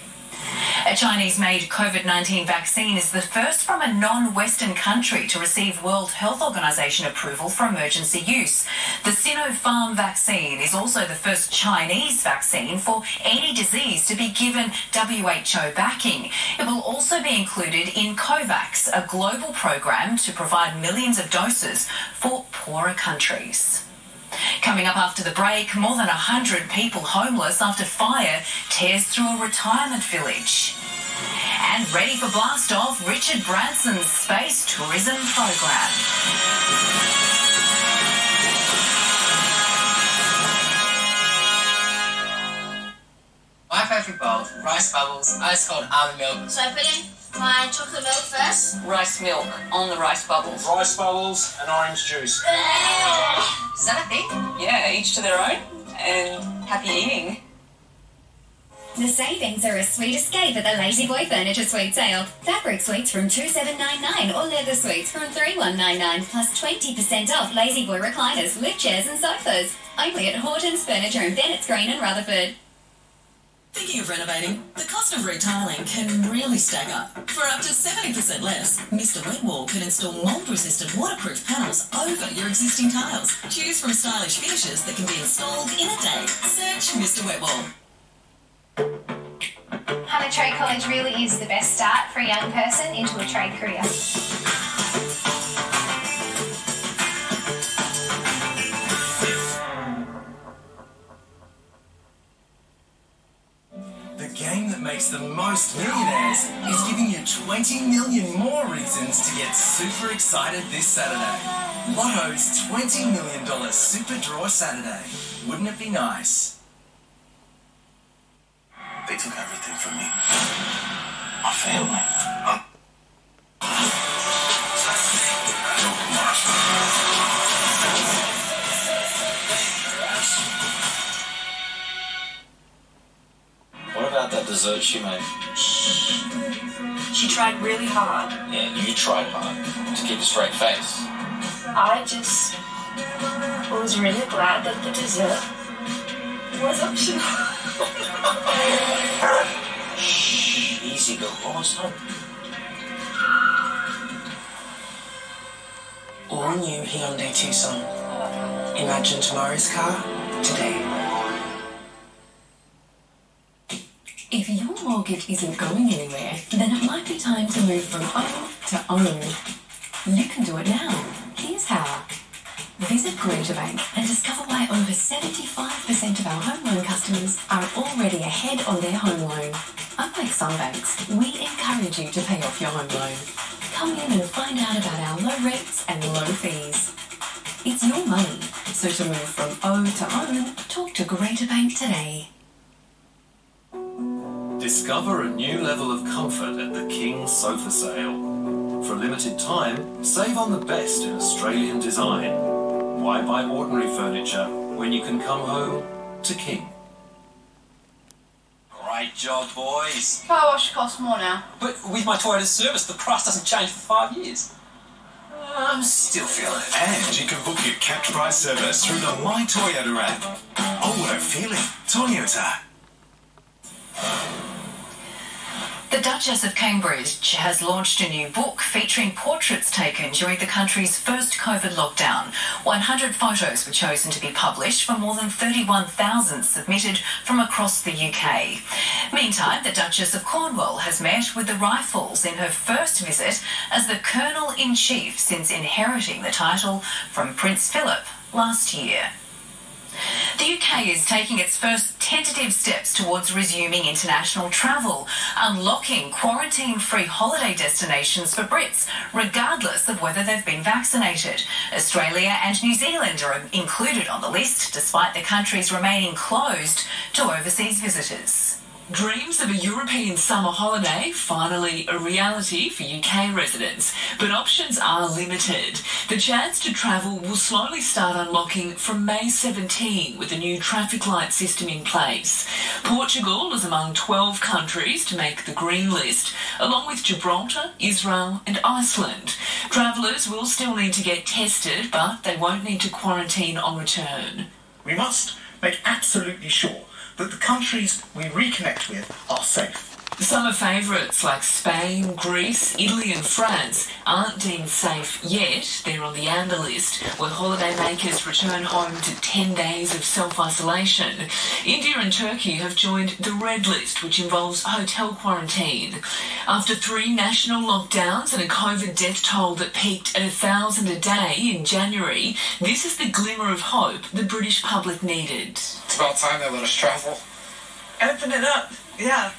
A Chinese-made COVID-19 vaccine is the first from a non-Western country to receive World Health Organization approval for emergency use. The Sinopharm vaccine is also the first Chinese vaccine for any disease to be given WHO backing. It will also be included in COVAX, a global program to provide millions of doses for poorer countries. Coming up after the break, more than 100 people homeless after fire tears through a retirement village. And ready for blast off, Richard Branson's space tourism program. My favourite bowl, rice bubbles, ice cold almond milk. Soy pudding. My chocolate milk first. Rice milk on the rice bubbles. Rice bubbles and orange juice. Is that a thing? Yeah, each to their own. And happy eating. The savings are a sweet escape at the Lazy Boy Furniture Suite sale. Fabric suites from $2,799 or leather suites from $3,199 plus 20% off Lazy Boy recliners, lift chairs and sofas. Only at Horton's Furniture in Bennett's Green and Rutherford. Thinking of renovating? The cost of retailing can really stack up. For up to 70% less, Mr. Wetwall can install mold-resistant waterproof panels over your existing tiles. Choose from stylish finishes that can be installed in a day. Search Mr. Wetwall. Hunter Trade College really is the best start for a young person into a trade career. The game that makes the most millionaires is giving you 20 million more reasons to get super excited this Saturday. Lotto's $20 million Super Draw Saturday. Wouldn't it be nice? They took everything from me. My family. What about that dessert she made? She tried really hard. Yeah, you tried hard to keep a straight face. I just was really glad that the dessert was optional. Shh, easy, girl. Almost home. All new Hyundai Tucson. Imagine tomorrow's car today. If your mortgage isn't going anywhere, then it might be time to move from own to own. You can do it now. Here's how. Visit Greater Bank and discover why over 75% of our home loan customers are already ahead on their home loan. Unlike some banks, we encourage you to pay off your home loan. Come in and find out about our low rates and low fees. It's your money, so to move from O to own, talk to Greater Bank today. Discover a new level of comfort at the King Sofa Sale. For a limited time, save on the best in Australian design. Why buy ordinary furniture when you can come home to King? Great job, boys. Car wash costs more now. But with my Toyota service, the price doesn't change for 5 years. I'm still feeling it. And you can book your capped price service through the My Toyota app. Oh, what a feeling. Toyota. The Duchess of Cambridge has launched a new book featuring portraits taken during the country's first COVID lockdown. 100 photos were chosen to be published from more than 31,000 submitted from across the UK. Meantime, the Duchess of Cornwall has met with the Rifles in her first visit as the Colonel-in-Chief since inheriting the title from Prince Philip last year. The UK is taking its first tentative steps towards resuming international travel, unlocking quarantine-free holiday destinations for Brits, regardless of whether they've been vaccinated. Australia and New Zealand are included on the list, despite the countries remaining closed to overseas visitors. Dreams of a European summer holiday, finally a reality for UK residents, but options are limited. The chance to travel will slowly start unlocking from May 17 with a new traffic light system in place. Portugal is among 12 countries to make the green list, along with Gibraltar, Israel and Iceland. Travellers will still need to get tested, but they won't need to quarantine on return. We must make absolutely sure that the countries we reconnect with are safe. Summer favourites like Spain, Greece, Italy and France aren't deemed safe yet. They're on the amber list, where holidaymakers return home to 10 days of self-isolation. India and Turkey have joined the red list, which involves hotel quarantine. After 3 national lockdowns and a COVID death toll that peaked at 1,000 a day in January, this is the glimmer of hope the British public needed. It's about time they let us travel. Open it up, yeah.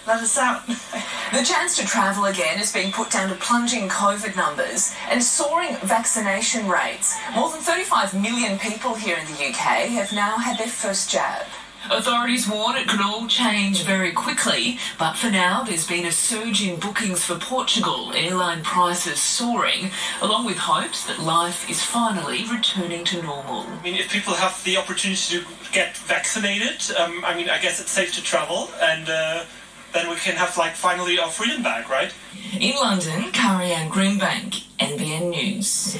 Let us out. The chance to travel again is being put down to plunging COVID numbers and soaring vaccination rates. More than 35 million people here in the UK have now had their first jab. Authorities warn it could all change very quickly, but for now there's been a surge in bookings for Portugal, airline prices soaring, along with hopes that life is finally returning to normal. I mean, if people have the opportunity to get vaccinated, I guess it's safe to travel, and then we can have, finally our freedom back, right? In London, Carrie-Anne Greenbank, NBN News.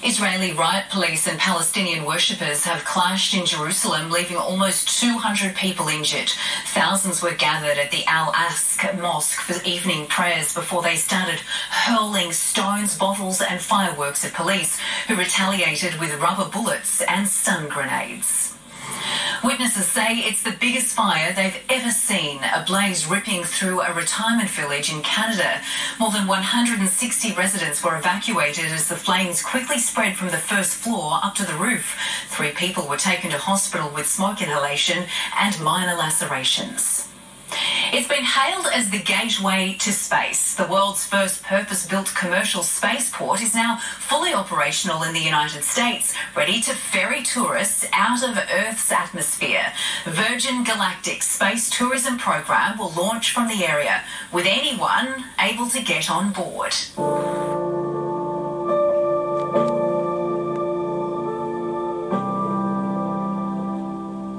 Israeli riot police and Palestinian worshippers have clashed in Jerusalem, leaving almost 200 people injured. Thousands were gathered at the Al-Aqsa Mosque for evening prayers before they started hurling stones, bottles and fireworks at police, who retaliated with rubber bullets and stun grenades. Witnesses say it's the biggest fire they've ever seen, a blaze ripping through a retirement village in Canada. More than 160 residents were evacuated as the flames quickly spread from the first floor up to the roof. 3 people were taken to hospital with smoke inhalation and minor lacerations. It's been hailed as the gateway to space. The world's first purpose-built commercial spaceport is now fully operational in the United States, ready to ferry tourists out of Earth's atmosphere. Virgin Galactic's space tourism program will launch from the area, with anyone able to get on board.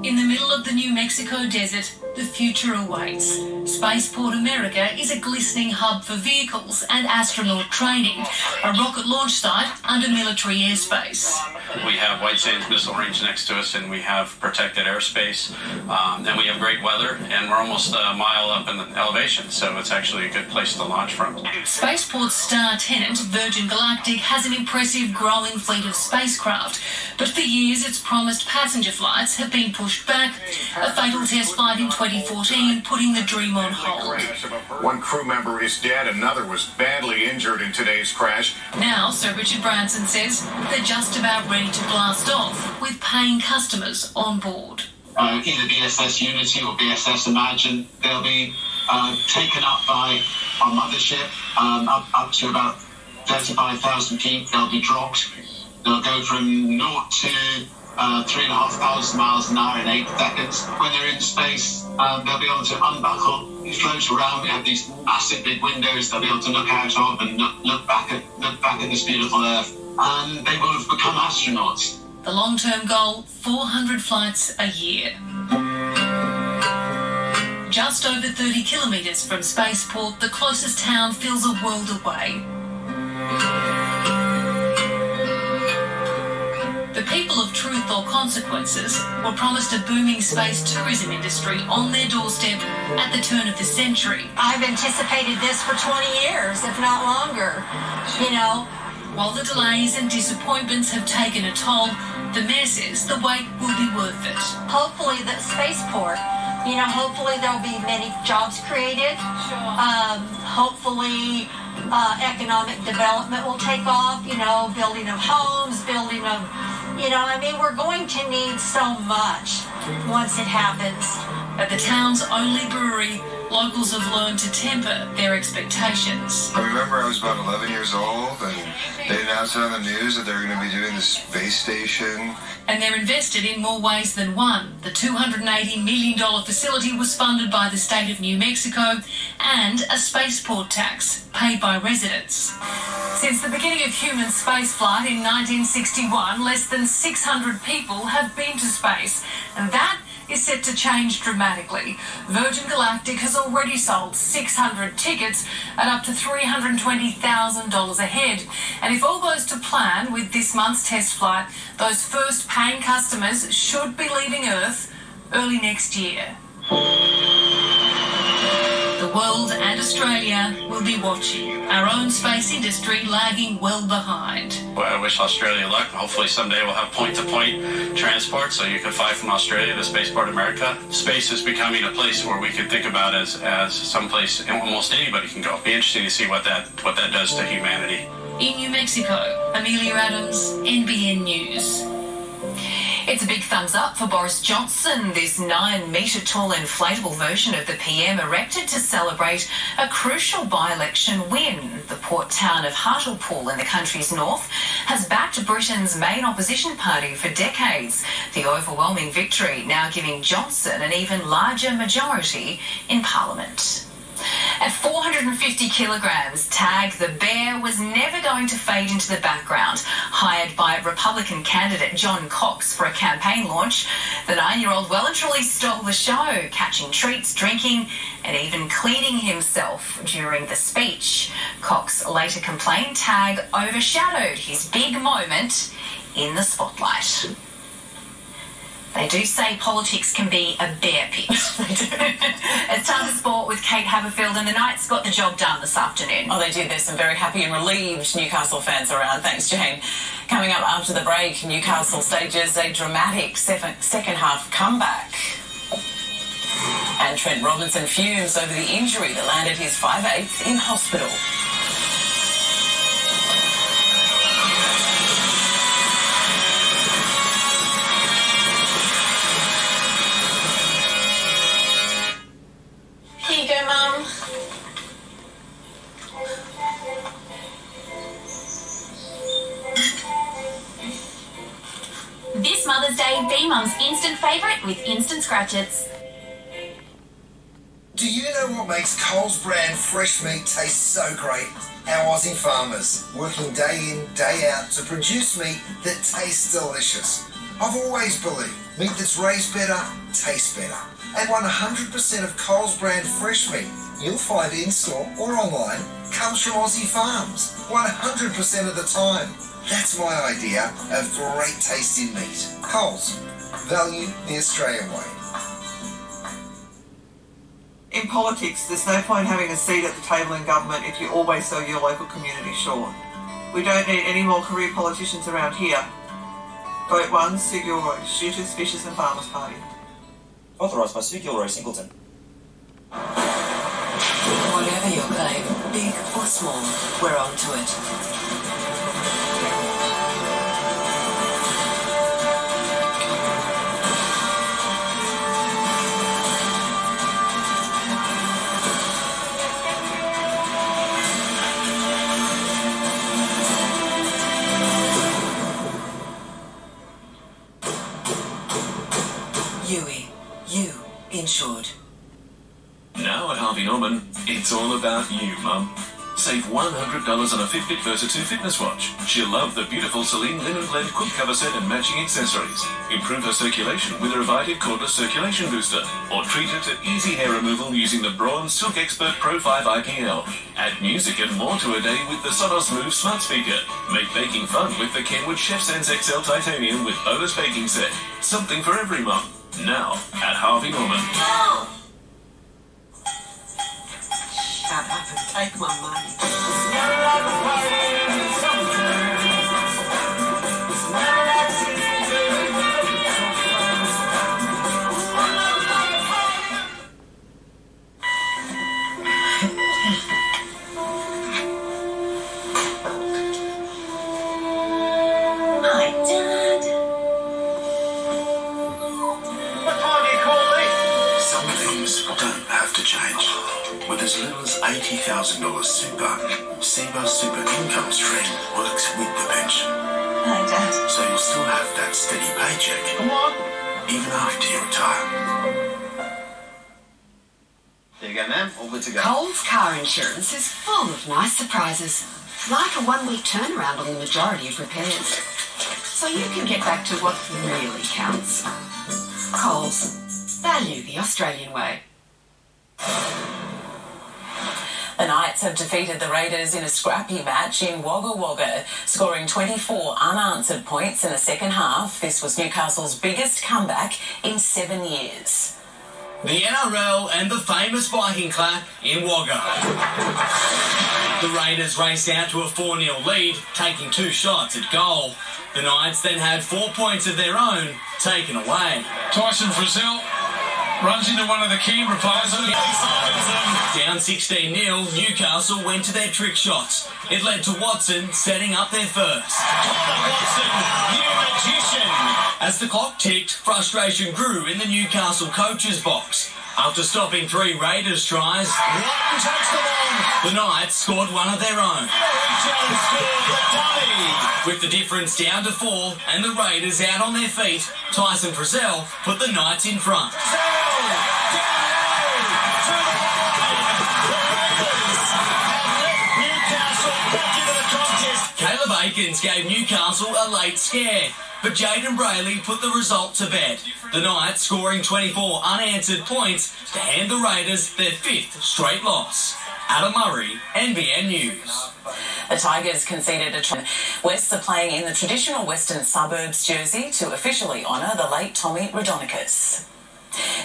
In the middle of the New Mexico desert, the future awaits. Spaceport America is a glistening hub for vehicles and astronaut training, a rocket launch site under military airspace. We have White Sands Missile Range next to us, and we have protected airspace, and we have great weather, and we're almost a mile up in the elevation, so it's actually a good place to launch from. Spaceport's star tenant, Virgin Galactic, has an impressive growing fleet of spacecraft, but for years its promised passenger flights have been pushed back, a fatal test flight in 2014 putting the dream on hold. One crew member is dead, another was badly injured in today's crash. Now, Sir Richard Branson says they're just about ready to blast off with paying customers on board. Either BSS Unity or BSS Imagine, they'll be taken up by our mothership up to about 35,000 feet. They'll be dropped. They'll go from 0 to 3,500 miles an hour in 8 seconds. When they're in space, they'll be able to unbuckle, float around. We have these massive big windows they'll be able to look out of and look back at this beautiful Earth. And they will have become astronauts. The long-term goal, 400 flights a year. Just over 30 kilometres from Spaceport, the closest town feels a world away. The people of Truth or Consequences were promised a booming space tourism industry on their doorstep at the turn of the century. I've anticipated this for 20 years, if not longer, While the delays and disappointments have taken a toll, the mayor says the wait will be worth it. Hopefully the spaceport, hopefully there'll be many jobs created. Hopefully economic development will take off, building of homes, building of, we're going to need so much once it happens. At the town's only brewery, locals have learned to temper their expectations. I remember I was about 11 years old, and they announced on the news that they were going to be doing this space station. And they're invested in more ways than one. The $280 million facility was funded by the state of New Mexico, and a spaceport tax paid by residents. Since the beginning of human spaceflight in 1961, less than 600 people have been to space, and that is set to change dramatically. Virgin Galactic has already sold 600 tickets at up to $320,000 a head. And if all goes to plan with this month's test flight, those first paying customers should be leaving Earth early next year. The world and Australia will be watching. Our own space industry lagging well behind. Well, I wish Australia luck. Hopefully someday we'll have point-to-point transport so you can fly from Australia to Spaceport America. Space is becoming a place where we can think about as someplace almost anybody can go. It'll be interesting to see what that does to humanity. In New Mexico, Amelia Adams, NBN News. It's a big thumbs up for Boris Johnson. This 9-metre tall inflatable version of the PM erected to celebrate a crucial by-election win. The port town of Hartlepool in the country's north has backed Britain's main opposition party for decades. The overwhelming victory now giving Johnson an even larger majority in Parliament. At 450 kilograms, Tag the bear was never going to fade into the background. Hired by Republican candidate John Cox for a campaign launch, the 9-year-old well and truly stole the show, catching treats, drinking and even cleaning himself during the speech. Cox later complained Tag overshadowed his big moment in the spotlight. They do say politics can be a bear pit. It's time for sport with Kate Haberfield, and the Knights got the job done this afternoon. Oh, they did. There's some very happy and relieved Newcastle fans around. Thanks, Jane. Coming up after the break, Newcastle stages a dramatic second-half comeback. And Trent Robinson fumes over the injury that landed his 5/8 in hospital. Here you go, Mum. This Mother's Day, be Mum's instant favourite with Instant Scratchits. Do you know what makes Coles brand fresh meat taste so great? Our Aussie farmers, working day in, day out to produce meat that tastes delicious. I've always believed meat that's raised better, tastes better. And 100% of Coles brand fresh meat you'll find in-store or online comes from Aussie farms, 100% of the time. That's my idea of great tasting meat. Coles, value the Australian way. In politics, there's no point having a seat at the table in government if you always sell your local community short. We don't need any more career politicians around here. Vote 1, Sue Gilroy, Shooters, Fishers and Farmers Party. Authorised by Sue Gilroy Singleton. Whatever your claim, big or small, we're on to it. You insured. Now at Harvey Norman, it's all about you, Mum. Save $100 on a Fitbit Versa 2 fitness watch. She'll love the beautiful Celine linen blend quick cover set and matching accessories. Improve her circulation with a Revited cordless circulation booster. Or treat her to easy hair removal using the Braun Silk Expert Pro 5 IPL. Add music and more to a day with the Sonos Move smart speaker. Make baking fun with the Kenwood Chef Sense XL Titanium with bonus baking set. Something for every mum. Now at Harvey Norman. No! Shut up and take my money. Hi, Dad. What time do you call this? Some things don't have to change. With as little as $80,000 super, SEBA Super Income Stream works with the pension. Hi, Dad. So you'll still have that steady paycheck. Come on. Even after you retire. There you go, ma'am. All good to go. Coles car insurance is full of nice surprises. Like a 1-week turnaround on the majority of repairs. So you can get back to what really counts. Coles. Value the Australian way. The Knights have defeated the Raiders in a scrappy match in Wagga Wagga, scoring 24 unanswered points in the second half. This was Newcastle's biggest comeback in 7 years. The NRL and the famous Viking clap in Wagga. The Raiders raced out to a 4-0 lead, taking 2 shots at goal. The Knights then had 4 points of their own taken away. Tyson Frizzell Runs into one of the Canberra players. Down 16-0, Newcastle went to their trick shots. It led to Watson setting up their first. Watson, you magician! As the clock ticked, frustration grew in the Newcastle coach's box. After stopping 3 Raiders tries, Watson takes them on. The Knights scored one of their own. With the difference down to 4 and the Raiders out on their feet, Tyson Frizzell put the Knights in front. Caleb Aikens gave Newcastle a late scare, but Jaden Brayley put the result to bed. The Knights scoring 24 unanswered points to hand the Raiders their 5th straight loss. Adam Murray, NBN News. The Tigers conceded a try. Wests are playing in the traditional Western Suburbs jersey to officially honour the late Tommy Raudonikis.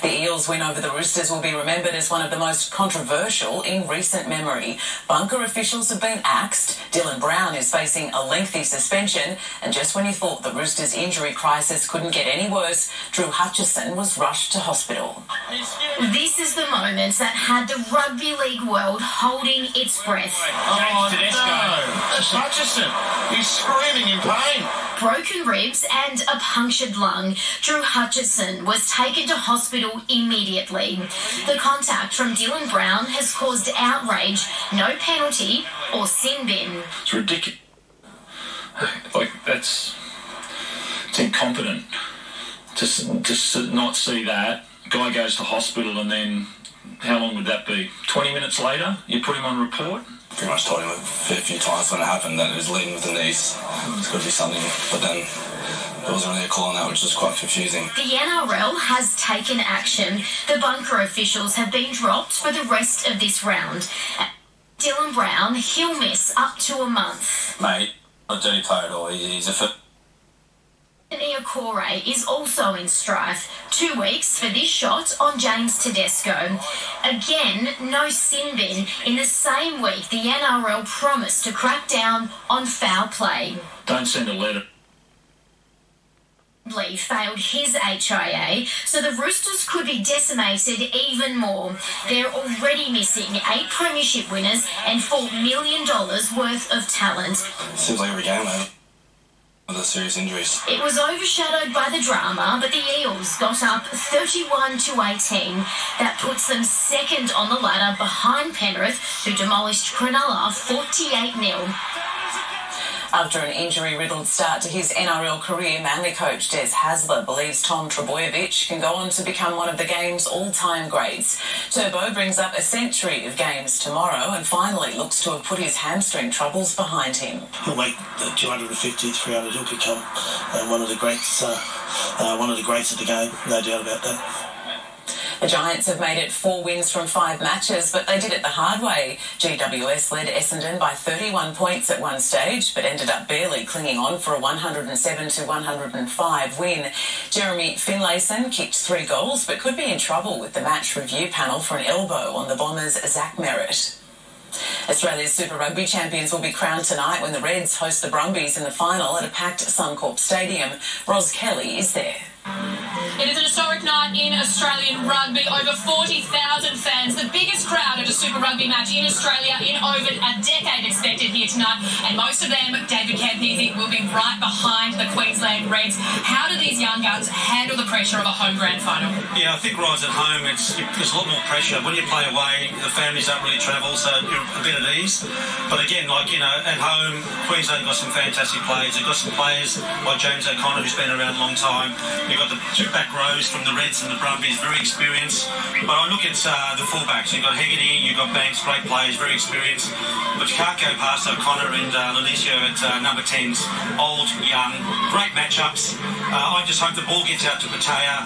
The Eels' win over the Roosters will be remembered as one of the most controversial in recent memory. Bunker officials have been axed. Dylan Brown is facing a lengthy suspension. And just when you thought the Roosters' injury crisis couldn't get any worse, Drew Hutchison was rushed to hospital. This is the moment that had the rugby league world holding its breath. Oh, no. That's Hutchison. He's screaming in pain. Broken ribs and a punctured lung. Drew Hutchison was taken to hospital immediately. The contact from Dylan Brown has caused outrage, no penalty or sin bin. It's ridiculous. It's incompetent to not see that. Guy goes to hospital and then, how long would that be? 20 minutes later, you put him on report? Pretty much told him a fair few times when it happened that it was leading with the knees. It's got to be something, but then there wasn't really a call on that, which was quite confusing. The NRL has taken action. The Bunker officials have been dropped for the rest of this round. Dylan Brown, he'll miss up to a month. Mate, not a dirty player at all. He's a Iokore is also in strife. 2 weeks for this shot on James Tedesco. Again, no sin bin. In the same week, the NRL promised to crack down on foul play. Don't send a letter. Lee failed his HIA, so the Roosters could be decimated even more. They're already missing 8 premiership winners and $4 million worth of talent. Seems like every game, man. The serious injuries. It was overshadowed by the drama, but the Eels got up 31-18. That puts them second on the ladder behind Penrith, who demolished Cronulla 48-0. After an injury-riddled start to his NRL career, Manly coach Des Hasler believes Tom Trbojevic can go on to become one of the game's all-time greats. Turbo brings up a century of games tomorrow and finally looks to have put his hamstring troubles behind him. He'll make the 250, 300. He'll become one of the greats of the game, no doubt about that. The Giants have made it 4 wins from 5 matches, but they did it the hard way. GWS led Essendon by 31 points at one stage, but ended up barely clinging on for a 107-105 win. Jeremy Finlayson kicked 3 goals, but could be in trouble with the match review panel for an elbow on the Bombers' Zach Merritt. Australia's Super Rugby champions will be crowned tonight when the Reds host the Brumbies in the final at a packed Suncorp Stadium. Ros Kelly is there. It is an historic night in Australian rugby. Over 40,000 fans, the biggest crowd at a Super Rugby match in Australia in over a decade expected here tonight. And most of them, David Kempneasy, will be right behind the Queensland Reds. How do these young guns handle the pressure of a home grand final? Yeah, I think Rise at home, there's a lot more pressure. When you play away, the families don't really travel, so you're a bit at ease. But again, at home, Queensland got some fantastic players. They've got some players like James O'Connor, who's been around a long time. You've got the 2 back rows from the Reds and the Brumbies, very experienced. But I look at the fullbacks. You've got Hegarty, you've got Banks, great players, very experienced. But you can't go past O'Connor and Lanicio at number 10s. Old, young, great matchups. I just hope the ball gets out to Patea,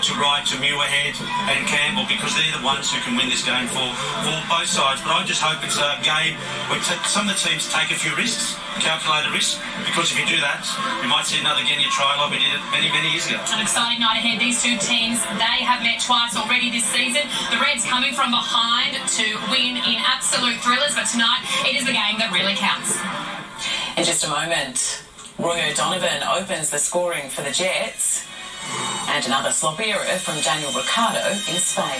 to Wright, to Muirhead and Campbell, because they're the ones who can win this game for both sides. But I just hope it's a game where some of the teams take a few risks, calculate a risk, because if you do that, you might see another Genia trial like we did many, many years ago. An exciting night ahead. These 2 teams, they have met twice already this season. The Reds coming from behind to win in absolute thrillers, but tonight it is the game that really counts. In just a moment, Roy O'Donovan opens the scoring for the Jets. And And another sloppy error from Daniel Ricciardo in Spain.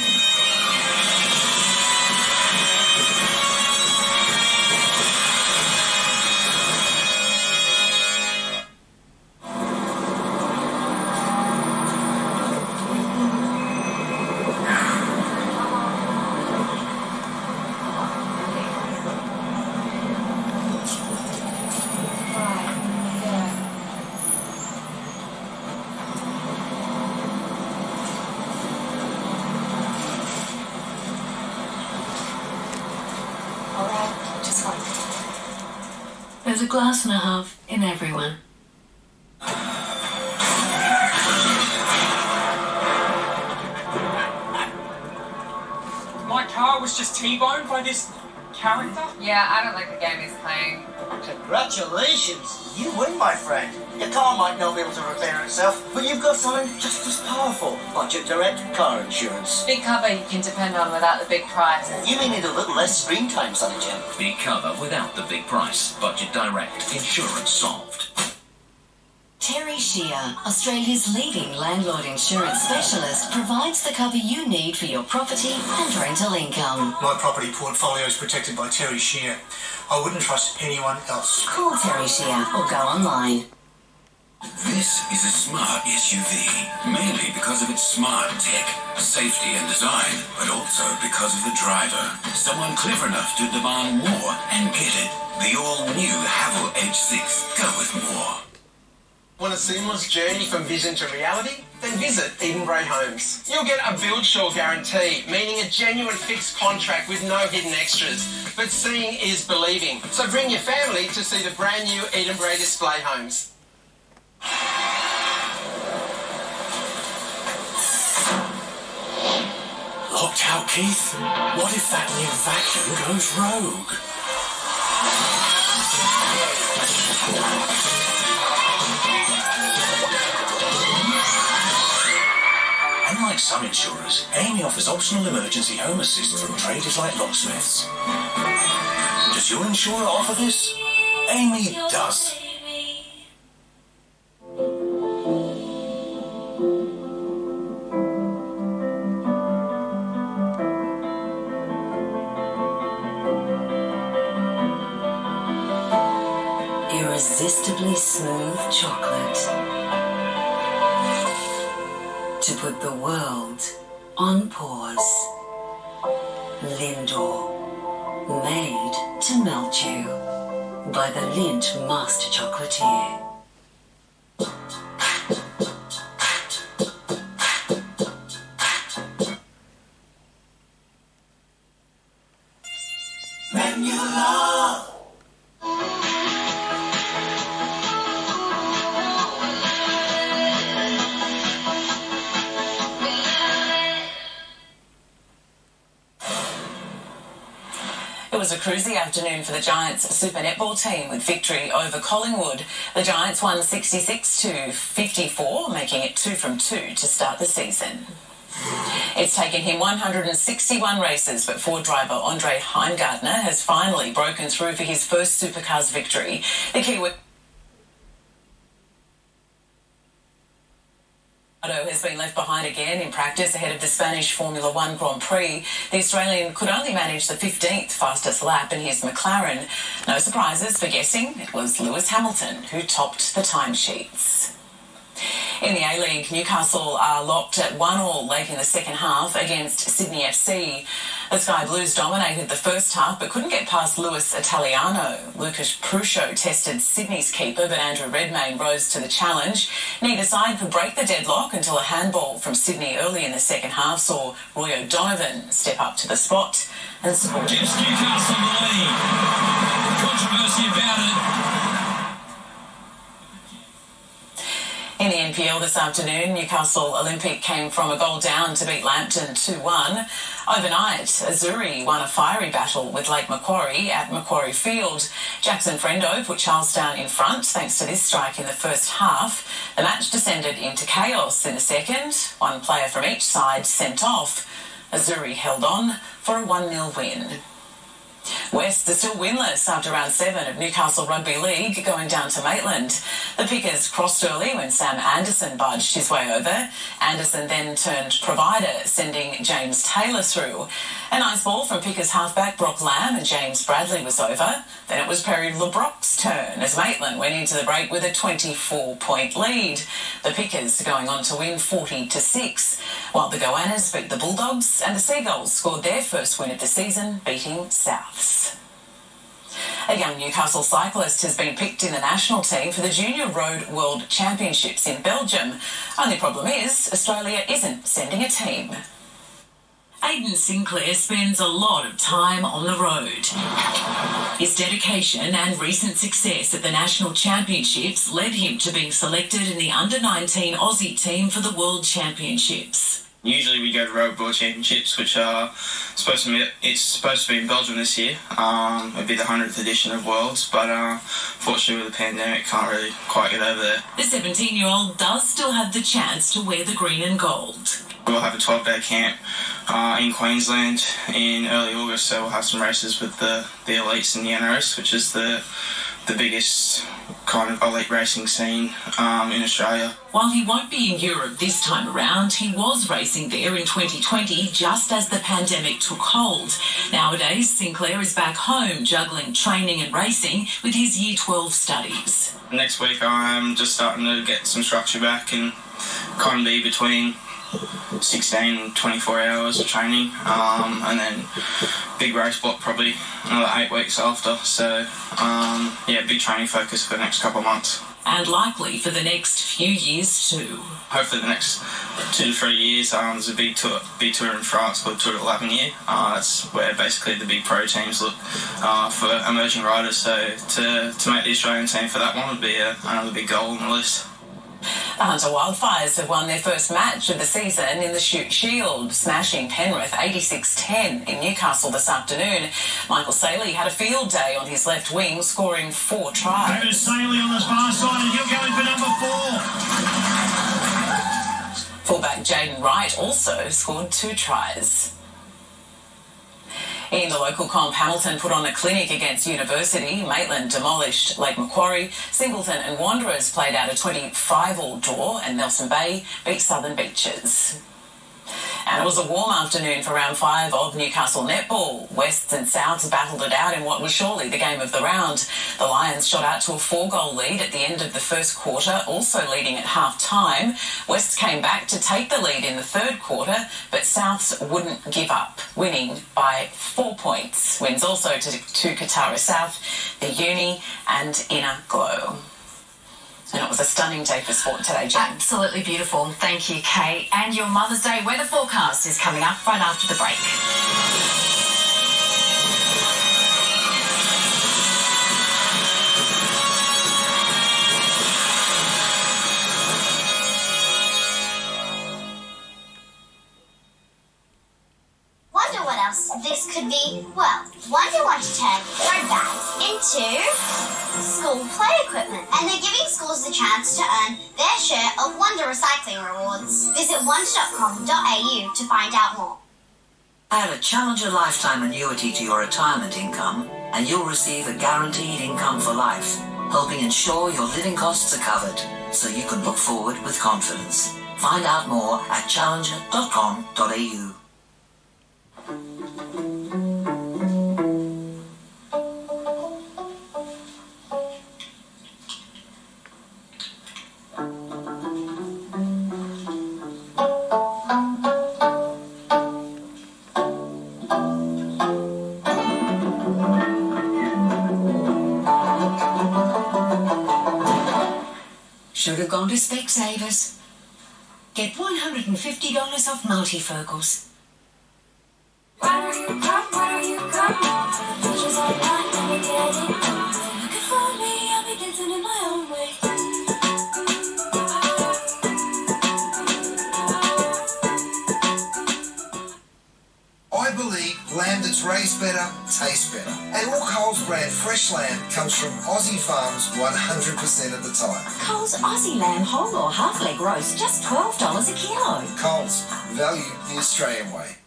There's a glass and a half in everyone. My car was just T-boned by this character? Yeah, I don't like the game he's playing. Congratulations! You win, my friend. Your car might not be able to repair itself, but you've got something just as powerful. Budget Direct car insurance. Big cover you can depend on without the big price. You may need a little less screen time, Sonny Jim. Big cover without the big price. Budget Direct. Insurance solved. Terry Shear, Australia's leading landlord insurance specialist, provides the cover you need for your property and rental income. My property portfolio is protected by Terry Shear. I wouldn't trust anyone else. Call Terry Shear or go online. This is a smart SUV, mainly because of its smart tech, safety and design, but also because of the driver. Someone clever enough to demand more and get it. The all-new Havel H6. Go with more. Want a seamless journey from vision to reality? Then visit Eden Brae Homes. You'll get a build sure guarantee, meaning a genuine fixed contract with no hidden extras. But seeing is believing. So bring your family to see the brand new Eden Brae display homes. Locked out, Keith? What if that new vacuum goes rogue? Unlike some insurers, AAMI offers optional emergency home assist from traders like locksmiths. Does your insurer offer this? AAMI does. Irresistibly smooth chocolate. To put the world on pause. Lindor. Made to melt you. By the Lindt Master Chocolatier. It was a cruisy afternoon for the Giants Super Netball team with victory over Collingwood. The Giants won 66-54, making it 2 from 2 to start the season. It's taken him 161 races, but Ford driver Andre Heimgartner has finally broken through for his first Supercars victory. The Kiwi has been left behind again in practice ahead of the Spanish Formula One Grand Prix. The Australian could only manage the 15th fastest lap in his McLaren. No surprises for guessing, it was Lewis Hamilton who topped the timesheets. In the A-League, Newcastle are locked at 1-1 late in the second half against Sydney FC. The Sky Blues dominated the first half but couldn't get past Luis Italiano. Lucas Prucho tested Sydney's keeper, but Andrew Redmayne rose to the challenge. Neither side could break the deadlock until a handball from Sydney early in the second half saw Roy O'Donovan step up to the spot and score. Gives Newcastle the lead. Controversy about it. In the NPL this afternoon, Newcastle Olympic came from a goal down to beat Lambton 2-1. Overnight, Azuri won a fiery battle with Lake Macquarie at Macquarie Field. Jackson Friendo put Charlestown in front thanks to this strike in the first half. The match descended into chaos in the second. One player from each side sent off. Azuri held on for a 1-0 win. West are still winless after round 7 of Newcastle Rugby League, going down to Maitland. The Pickers crossed early when Sam Anderson budged his way over. Anderson then turned provider, sending James Taylor through. A nice ball from Pickers halfback Brock Lamb and James Bradley was over. Then it was Perry LeBrock's turn as Maitland went into the break with a 24-point lead. The Pickers going on to win 40-6, while the Goannas beat the Bulldogs and the Seagulls scored their first win of the season, beating Souths. A young Newcastle cyclist has been picked in the national team for the Junior Road World Championships in Belgium. Only problem is, Australia isn't sending a team. Aidan Sinclair spends a lot of time on the road. His dedication and recent success at the National Championships led him to being selected in the Under-19 Aussie team for the World Championships. Usually we go to Road World Championships, which are supposed to be in Belgium this year. It'd be the 100th edition of Worlds, but fortunately with the pandemic, can't really quite get over there. The 17-year-old does still have the chance to wear the green and gold. We'll have a 12-day camp in Queensland in early August, so we'll have some races with the elites in the NRS, which is the biggest kind of elite racing scene in Australia. While he won't be in Europe this time around, he was racing there in 2020 just as the pandemic took hold. Nowadays, Sinclair is back home juggling training and racing with his Year 12 studies. Next week I'm just starting to get some structure back and kind of be between 16 and 24 hours of training, and then big race block probably another 8 weeks after. So yeah, big training focus for the next couple of months. And likely for the next few years too. Hopefully the next 2 to 3 years, there's a big tour in France called Tour de l'Avenir. That's where basically the big pro teams look for emerging riders. So to make the Australian team for that one would be another big goal on the list. The Hunter Wildfires have won their first match of the season in the Shute Shield, smashing Penrith 86-10 in Newcastle this afternoon. Michael Saley had a field day on his left wing, scoring 4 tries. There's Saley on the far side and he'll go in for number 4. Fullback Jaden Wright also scored 2 tries. In the local comp, Hamilton put on a clinic against University. Maitland demolished Lake Macquarie. Singleton and Wanderers played out a 25-all draw, and Nelson Bay beat Southern Beaches. And it was a warm afternoon for round 5 of Newcastle netball. Wests and Souths battled it out in what was surely the game of the round. The Lions shot out to a 4-goal lead at the end of the first quarter, also leading at half-time. Wests came back to take the lead in the third quarter, but Souths wouldn't give up, winning by 4 points. Wins also to Katara South, the Uni and Inner Glow. And it was a stunning day for sport today, Jane. Absolutely beautiful. Thank you, Kate. And your Mother's Day weather forecast is coming up right after the break. Wonder what else this could be? Well, Wonder want to turn throw bags into school play equipment, and they're giving schools the chance to earn their share of Wonder recycling rewards. Visit wonder.com.au to find out more. Add a Challenger lifetime annuity to your retirement income and you'll receive a guaranteed income for life, helping ensure your living costs are covered so you can look forward with confidence. Find out more at challenger.com.au. Should have gone to Specsavers. Get $150 off multifocals. Why do you come? Pictures online, every day I did. Looking for me, I'll be dancing in my own way. I believe lamb that's raised better tastes better. And all Coles brand fresh lamb comes from Aussie farms 100% of the time. Coles Aussie lamb whole or half leg roast, just $12 a kilo. Coles, value the Australian way.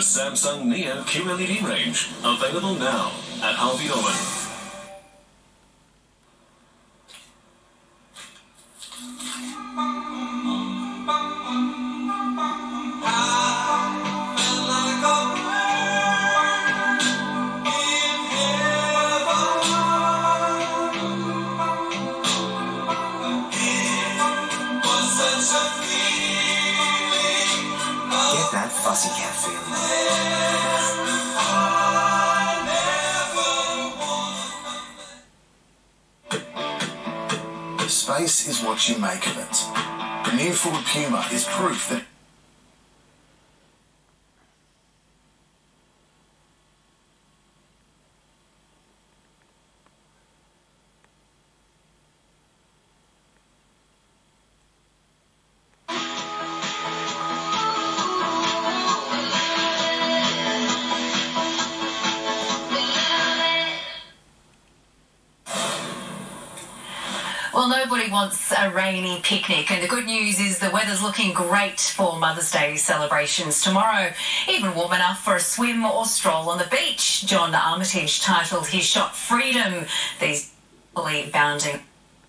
The Samsung Neo QLED range, available now at Harvey Norman. Get that pussycat feeling. Space is what you make of it. The new Ford Puma is proof that Well, nobody wants a rainy picnic, and the good news is the weather's looking great for Mother's Day celebrations tomorrow. Even warm enough for a swim or stroll on the beach. John Armitage titled his shot Freedom, these bounding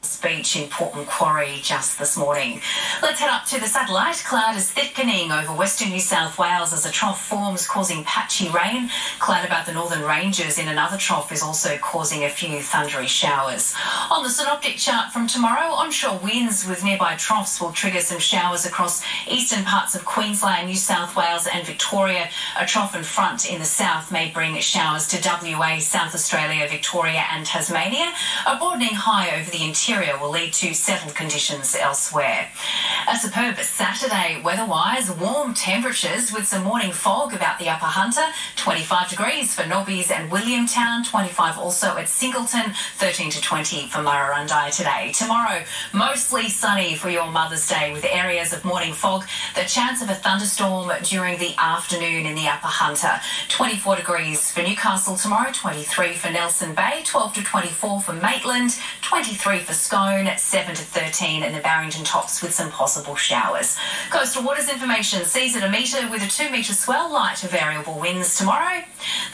speech in Port Macquarie just this morning. Let's head up to the satellite. Cloud is thickening over western New South Wales as a trough forms, causing patchy rain. Cloud about the northern ranges in another trough is also causing a few thundery showers. On the synoptic chart from tomorrow, onshore winds with nearby troughs will trigger some showers across eastern parts of Queensland, New South Wales and Victoria. A trough and front in the south may bring showers to WA, South Australia, Victoria and Tasmania. A broadening high over the interior will lead to settled conditions elsewhere. A superb Saturday weather-wise, warm temperatures with some morning fog about the Upper Hunter, 25 degrees for Nobbies and Williamtown, 25 also at Singleton, 13 to 20 for Murrurundi today. Tomorrow, mostly sunny for your Mother's Day with areas of morning fog, the chance of a thunderstorm during the afternoon in the Upper Hunter. 24 degrees for Newcastle tomorrow, 23 for Nelson Bay, 12 to 24 for Maitland, 23 for Scone, 7 to 13 in the Barrington Tops with some possible showers. Coastal Waters information sees at a metre with a 2 metre swell, light to variable winds tomorrow.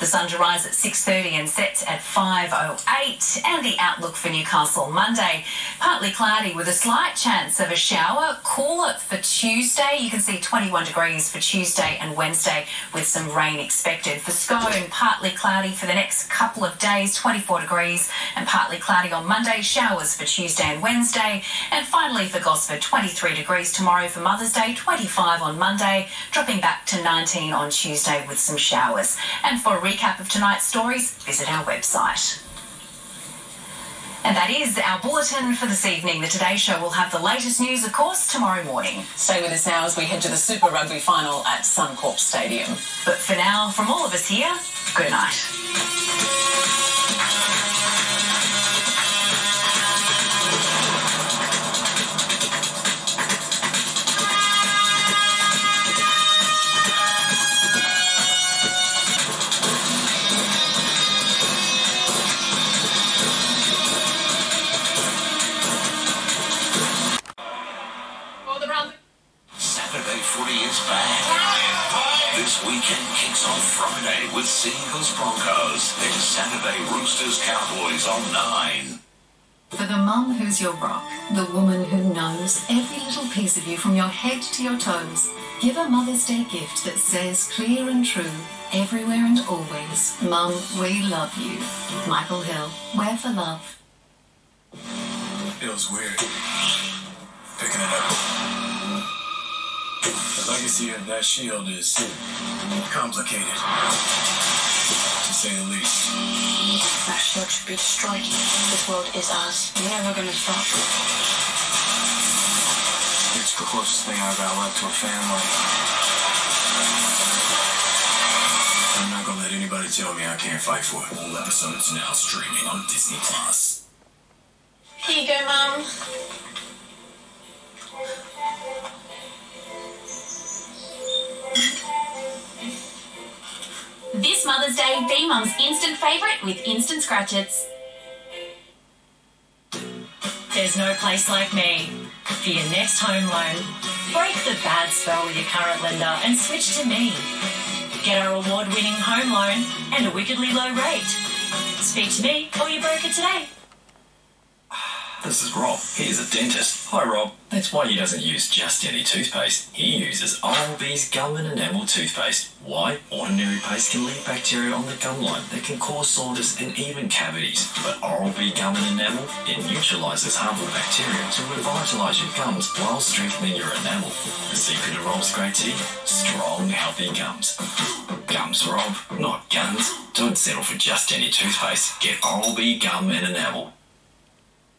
The sun to rise at 6:30 and sets at 5:08. And the outlook for Newcastle Monday, partly cloudy with a slight chance of a shower. Cooler for Tuesday. You can see 21 degrees for Tuesday and Wednesday with some rain expected. For Scone, partly cloudy for the next couple of days, 24 degrees, and partly cloudy on Monday, showers for Tuesday and Wednesday. And finally for Gosford, 23 degrees tomorrow for Mother's Day, 25 on Monday, dropping back to 19 on Tuesday with some showers. And for a recap of tonight's stories, visit our website. And that is our bulletin for this evening. The Today Show will have the latest news, of course, tomorrow morning. Stay with us now as we head to the Super Rugby final at Suncorp Stadium. But for now, from all of us here, good night. Saturday footy is back. This weekend kicks off Friday with Seagulls Broncos, then Saturday Roosters Cowboys on 9. For the mum who's your rock, the woman who knows every little piece of you from your head to your toes, give a Mother's Day gift that says clear and true, everywhere and always, Mum, we love you. Michael Hill, Wear for Love. Feels weird. Picking it up. The legacy of that shield is complicated, to say the least. That shield should be destroyed. This world is ours. We're never gonna stop. It's the closest thing I've ever left to a family. I'm not gonna let anybody tell me I can't fight for it. All episodes now streaming on Disney+. Here you go, Mum. This Mother's Day, be Mum's instant favourite with Instant Scratchits. There's no place like me. For your next home loan, break the bad spell with your current lender and switch to me. Get our award-winning home loan and a wickedly low rate. Speak to me or your broker today. This is Rob. He's a dentist. Hi, Rob. That's why he doesn't use just any toothpaste. He uses Oral-B's gum and enamel toothpaste. Why? Ordinary paste can leave bacteria on the gum line that can cause soreness and even cavities. But Oral-B gum and enamel, it neutralises harmful bacteria to revitalise your gums while strengthening your enamel. The secret of Rob's great teeth? Strong, healthy gums. Gums, Rob, not guns. Don't settle for just any toothpaste. Get Oral-B gum and enamel.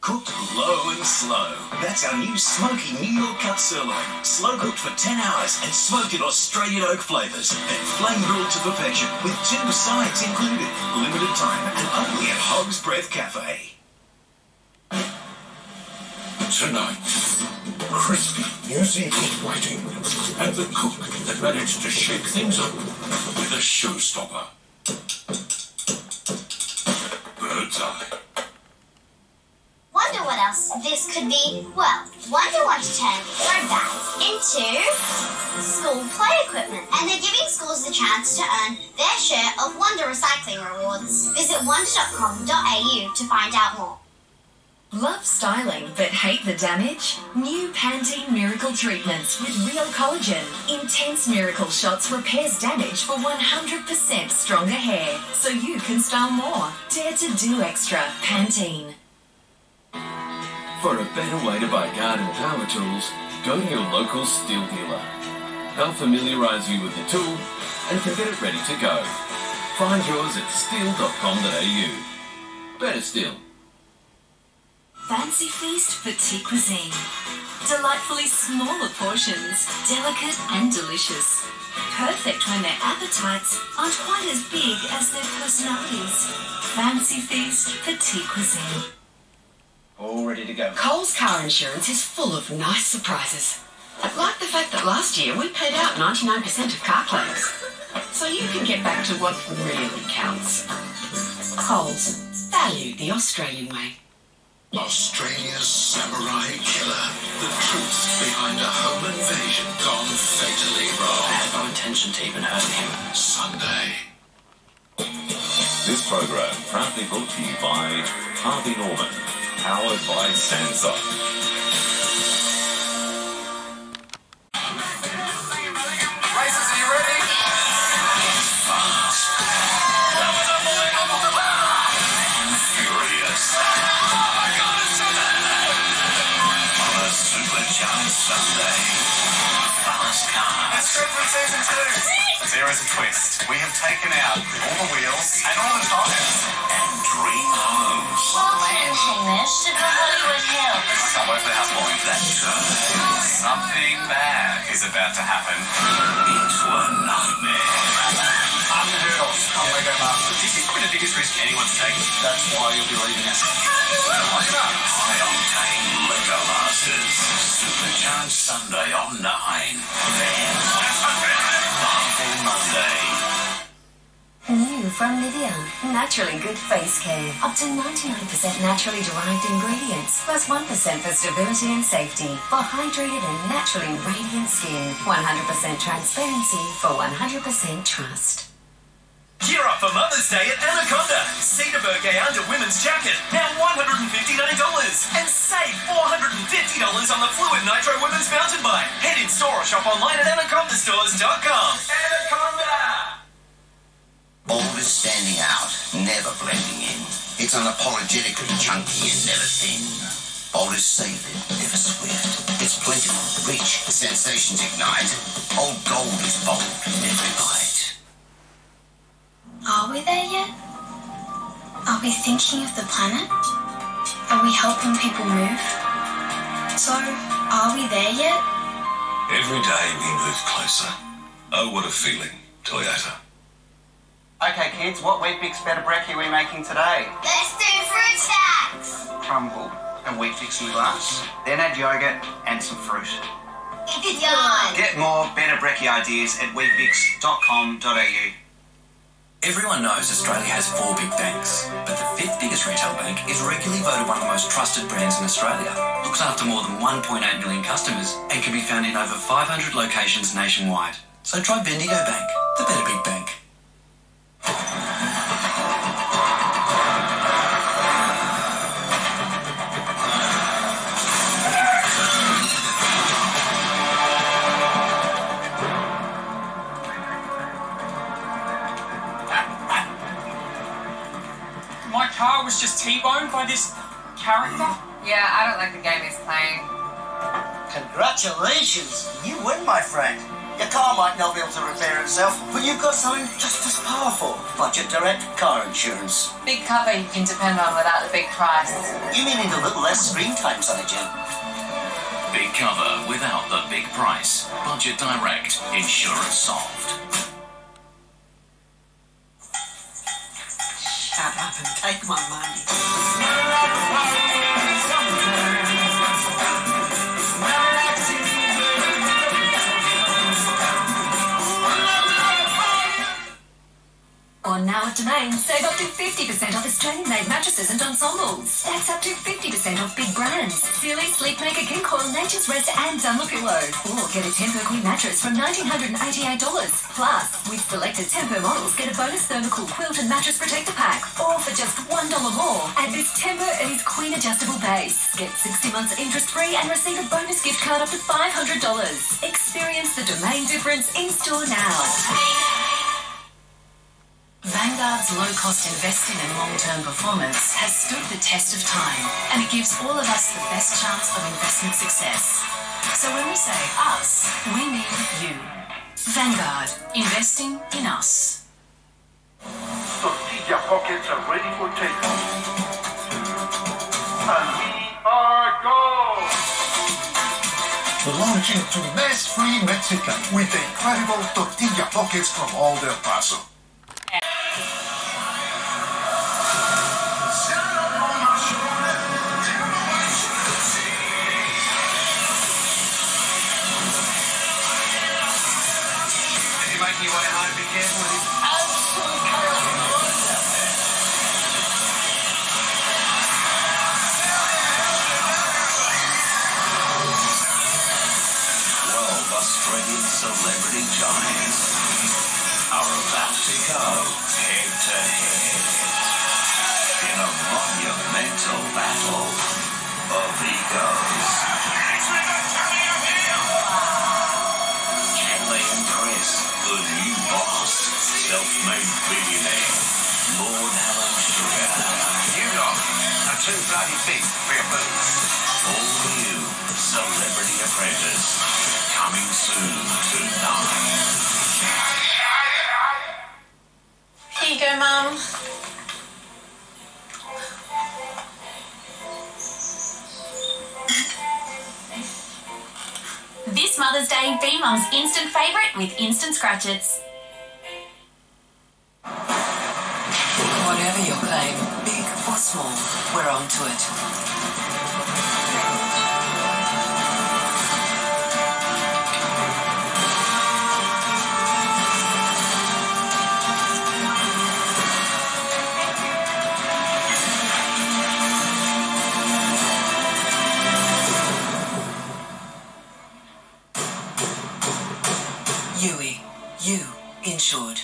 Cooked low and slow. That's our new smoky New York cut sirloin. Slow cooked for 10 hours and smoked in Australian oak flavours. Then flame grilled to perfection with 2 sides included. Limited time and only at Hog's Breath Cafe. Tonight, crispy New Zealand whiting and the cook that managed to shake things up with a showstopper. Bird's eye. Wonder what else this could be? Well, Wonder want to turn throwbacks into school play equipment. And they're giving schools the chance to earn their share of Wonder recycling rewards. Visit wonder.com.au to find out more. Love styling but hate the damage? New Pantene Miracle Treatments with real collagen. Intense miracle shots repairs damage for 100% stronger hair, so you can style more. Dare to do extra. Pantene. For a better way to buy garden power tools, go to your local Stihl dealer. They'll familiarise you with the tool and can get it ready to go. Find yours at stihl.com.au. Better still. Fancy Feast Petite Cuisine. Delightfully smaller portions, delicate and delicious. Perfect when their appetites aren't quite as big as their personalities. Fancy Feast Petite Cuisine. All ready to go. Coles car insurance is full of nice surprises. Like the fact that last year we paid out 99% of car claims. So you can get back to what really counts. Coles. Value the Australian way. Australia's samurai killer. The truth behind a home invasion gone fatally wrong. I had no intention to even hurt him. Sunday. This program proudly brought to you by Harvey Norman, powered by Sansa. Races, are you ready? Fast. And furious. I got it today. On a supercharged Sunday. Fast car. It's good for season 2. There is a twist. We have taken out all the wheels and all the tires. And dream homes. Welcome, Hamish, to the Hollywood Hills. Somewhere for the houseboy. That's right. Something bad is about to happen. It's a nightmare. Unheard of. On Lego Masters. This is probably the biggest risk anyone's taken. That's why you'll be leaving us. Lock it up. High Octane Lego Masters. Supercharged Sunday on 9. Then Marvel Monday. New from Nivea. Naturally good face care. Up to 99% naturally derived ingredients. Plus 1% for stability and safety. For hydrated and naturally radiant skin. 100% transparency for 100% trust. Gear up for Mother's Day at Anaconda. Cedarburg under women's jacket, now $159. And save $450 on the Fluid Nitro women's mountain bike. Head in store or shop online at anacondastores.com. Anaconda! Always standing out, never blending in. It's unapologetically chunky and never thin. Bold is savory, never swift. It's plentiful, rich, sensations ignite. Old gold is bold, never light. Are we there yet? Are we thinking of the planet? Are we helping people move? So, are we there yet? Every day we move closer. Oh, what a feeling. Toyota. Okay, kids, what Weet-Bix Better Brekkie are we making today? Let's do fruit snacks! Crumble and Weet-Bix in the glass. Then add yogurt and some fruit. Yawn! Get more Better Brekkie ideas at weetbix.com.au. Everyone knows Australia has 4 big banks, but the 5th biggest retail bank is regularly voted one of the most trusted brands in Australia. Looks after more than 1.8 million customers and can be found in over 500 locations nationwide. So try Bendigo Bank, the better big bank. My car was just T-boned by this character. Yeah, I don't like the game he's playing. Congratulations! You win, my friend. Your car might not be able to repair itself, but you've got something just as powerful. Budget Direct car insurance. Big cover you can depend on without the big price. You may need a little less screen time, Sonny Jim. Big cover without the big price. Budget Direct. Insurance solved. Shut up and take my money. On now at Domain, save up to 50% off Australian-made mattresses and ensembles. That's up to 50% off big brands. Sealy, Sleepmaker, King Coil, Nature's Rest and Dunlopillow. Or get a Tempo Queen mattress from $1,988. Plus, with selected Tempo models, get a bonus Thermocool quilt and mattress protector pack. Or for just $1 more, add this Tempo Ease Queen adjustable base. Get 60 months interest-free and receive a bonus gift card up to $500. Experience the Domain difference in-store now. Vanguard's low-cost investing in long-term performance has stood the test of time, and it gives all of us the best chance of investment success. So when we say us, we mean you. Vanguard, investing in us. Tortilla pockets are ready for takeoff. And we are go! Launching to mess-free Mexican with the incredible tortilla pockets from Old El Paso. You want to be careful with this absolute chaos in the roads out there. Well, Australian celebrity giants are about to go head to head in a monumental battle of egos. Can they impress the new boss, self-made billionaire, Lord Alan Sugar? You lot are too bloody big for your boots. All new Celebrity Apprentice, coming soon to 9. Here you go, Mum. This Mother's Day, be Mum's instant favourite with Instant Scratchits. Whatever your claim, big or small, we're on to it. Yui, you insured.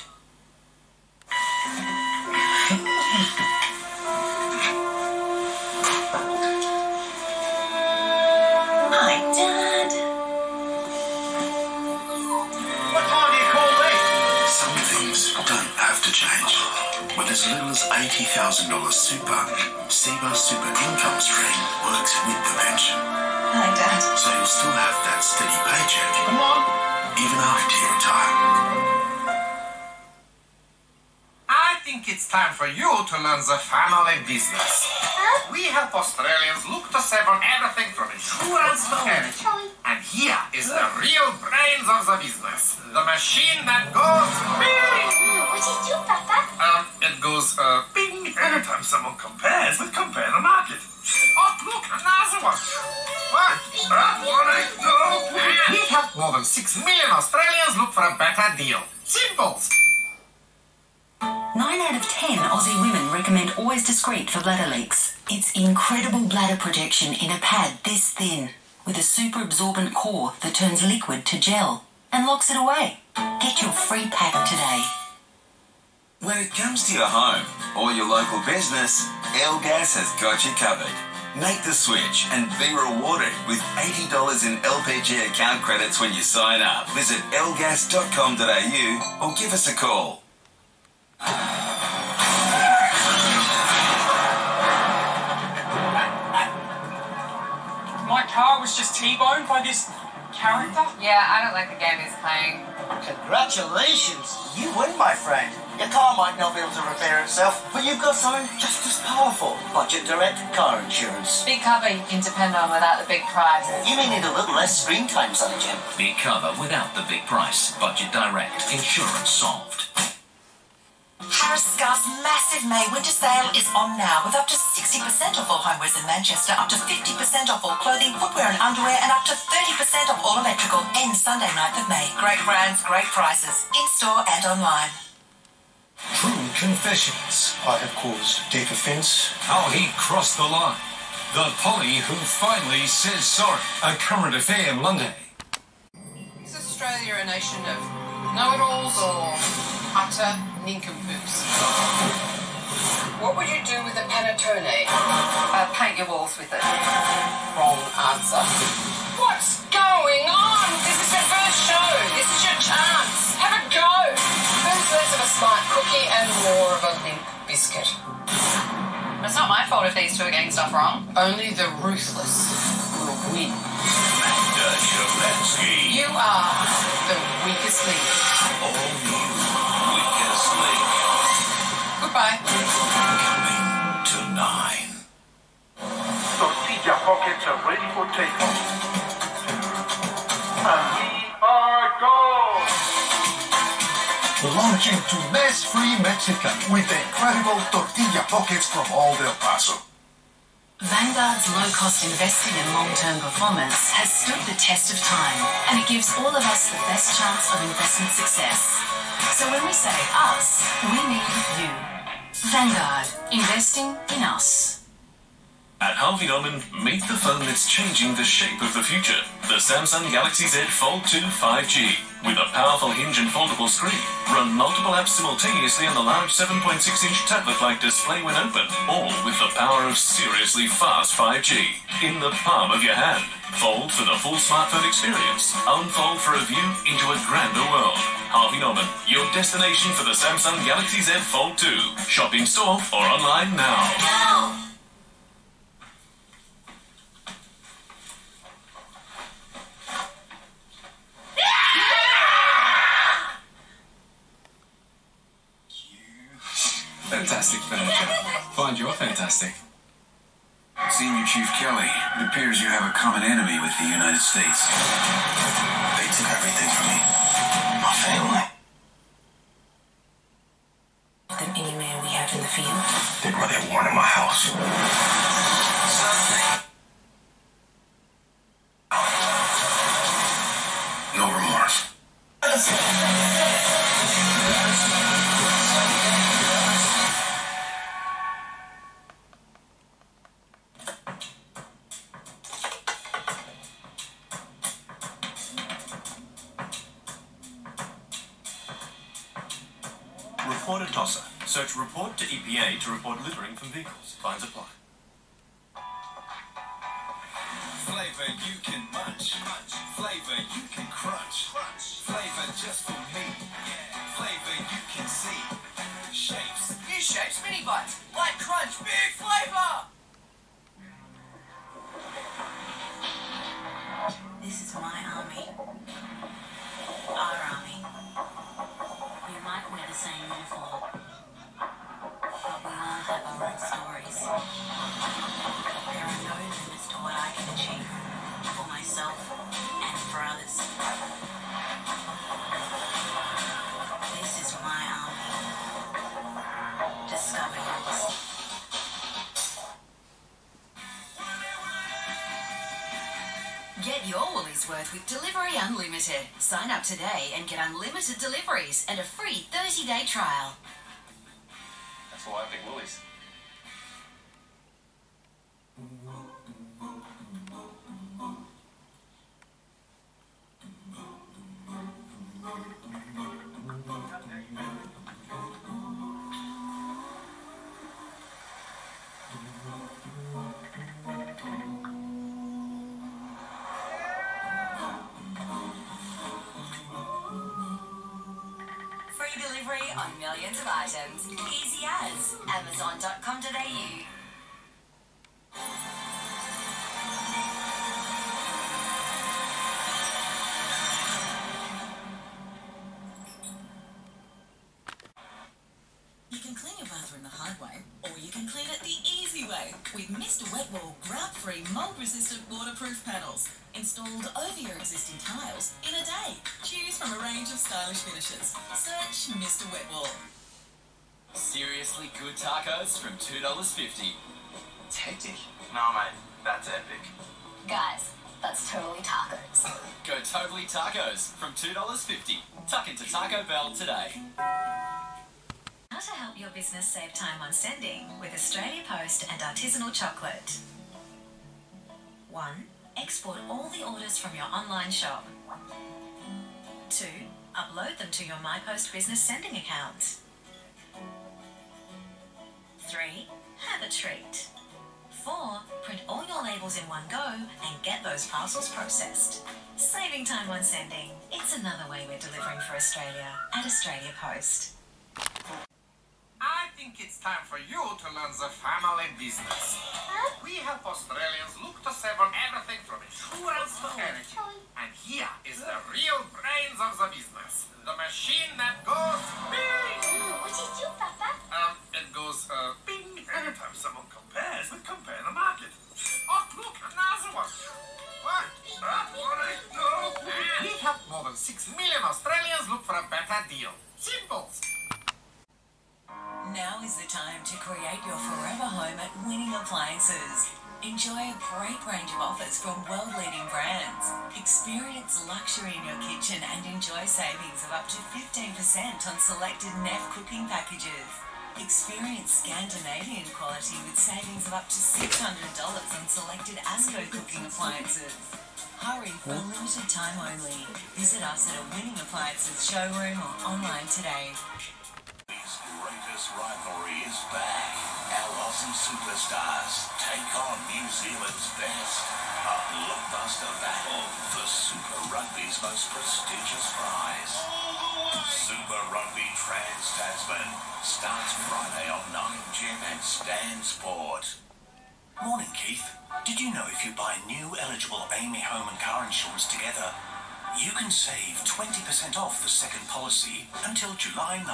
Hi, Dad. What time do you call this? Some things don't have to change. With as little as $80,000 SEBA super income stream works with the pension. Hi, Dad. So you'll still have that steady paycheck. Come on. Even after you retire. I think it's time for you to learn the family business. We help Australians look to save on everything from insurance to energy. And here is the real brains of the business. The machine that goes bing! What do you do, Papa? It goes bing anytime someone compares with Compare the Market. Oh, look, another one. What? We help more than 6 million Australians look for a better deal. Simple. 9 out of 10 Aussie women recommend Always Discreet for bladder leaks. It's incredible bladder protection in a pad this thin, with a super absorbent core that turns liquid to gel and locks it away. Get your free pack today. When it comes to your home or your local business, L-Gas has got you covered. Make the switch and be rewarded with $80 in LPG account credits when you sign up. Visit lgas.com.au or give us a call. My car was just T-boned by this character. Yeah, I don't like the game he's playing. Congratulations! You win, my friend. Your car might not be able to repair itself, but you've got something just as powerful. Budget Direct car insurance. Big cover you can depend on without the big price. You may need a little less screen time, Sonny Jim. Big cover without the big price. Budget Direct. Insurance solved. Harris Scarf's massive May winter sale is on now with up to 60% off all homewares in Manchester, up to 50% off all clothing, footwear and underwear, and up to 30% off all electrical. Ends Sunday 9th of May. Great brands, great prices. In-store and online. True confessions. I have caused deep offence. How he crossed the line. The Polly who finally says sorry. A current affair Monday. Is Australia a nation of know-it-alls or utter nincompoops? What would you do with a panettone? Paint your walls with it. Wrong answer. What's going on? This is your first show. This is your chance. Have a go. Who's less of a smart cookie and more of a limp biscuit? It's not my fault if these two are getting stuff wrong. Only the ruthless will win. You are the weakest link. All you weakest link. Goodbye. Coming to 9. Tortilla pockets are ready for takeoff. And we are gone! Launching to mess-free Mexican with the incredible tortilla pockets from Old El Paso. Vanguard's low-cost investing in long-term performance has stood the test of time, and it gives all of us the best chance of investment success. So when we say us, we mean you. Vanguard, investing in us. At Harvey Norman, meet the phone that's changing the shape of the future. The Samsung Galaxy Z Fold 2 5G. With a powerful hinge and foldable screen, run multiple apps simultaneously on the large 7.6-inch tablet-like display when open, all with the power of seriously fast 5G. In the palm of your hand. Fold for the full smartphone experience. Unfold for a view into a grander world. Harvey Norman, your destination for the Samsung Galaxy Z Fold 2. Shop in store or online now. Go! Fantastic furniture. Find you're fantastic. Senior Chief Kelly, it appears you have a common enemy with the United States. They took everything from me. My family. Than any man we have in the field. They'd rather warn in my house. No remorse. Report a tosser. Search report to EPA to report littering from vehicles. Fines apply. Flavor you can munch. Flavor you can crunch. Flavor just for me. Flavor you can see. Shapes. New shapes, mini bites. Light crunch, big flavor! This is my army. Our army. We might wear the same uniform, but we all have our own stories. There are no limits to what I can achieve, for myself and for others. This is my army. Discover yours. Get your Woolies worth with Delivery Unlimited. Sign up today and get unlimited deliveries and a free 30-day trial. That's why I pick Woolies. Free delivery on millions of items. Easy as Amazon.com.au. You can clean your bathroom the hard way, or you can clean it the easy way with Mr. Wetwall grout-free, mold-resistant, waterproof panels installed over your existing tiles in a day. Choose from a range of stylish finishes. Search Mr. Wetwall. Seriously good tacos from $2.50. It's hectic. No, mate, that's epic. Guys, that's totally tacos. Go totally tacos from $2.50. Tuck into Taco Bell today. How to help your business save time on sending with Australia Post and artisanal chocolate. 1. Export all the orders from your online shop. 2. Upload them to your MyPost business sending account. 3. Have a treat. 4. Print all your labels in one go and get those parcels processed. Saving time on sending. It's another way we're delivering for Australia at Australia Post. I think it's time for you to learn the family business. We help Australians look to save on everything from insurance to energy. And here is the real brains of the business. The machine that goes bing! What do you do, Papa? It goes, bing anytime someone compares with Compare the Market. Oh, look, another one. What? No. We help more than 6 million Australians look for a better deal. Simple. Now is the time to create your forever home at Winning Appliances. Enjoy a great range of offers from world-leading brands. Experience luxury in your kitchen and enjoy savings of up to 15% on selected Neff cooking packages. Experience Scandinavian quality with savings of up to $600 on selected Asco cooking appliances. Hurry for a limited time only. Visit us at a Winning Appliances showroom or online today. Greatest rivalry is back. Our Aussie superstars take on New Zealand's best. A blockbuster battle for Super Rugby's most prestigious prize. Super Rugby Trans-Tasman starts Friday on 9GEM and Stan Sport. Morning, Keith. Did you know if you buy new eligible AAMI home and car insurance together, you can save 20% off the second policy until July 9?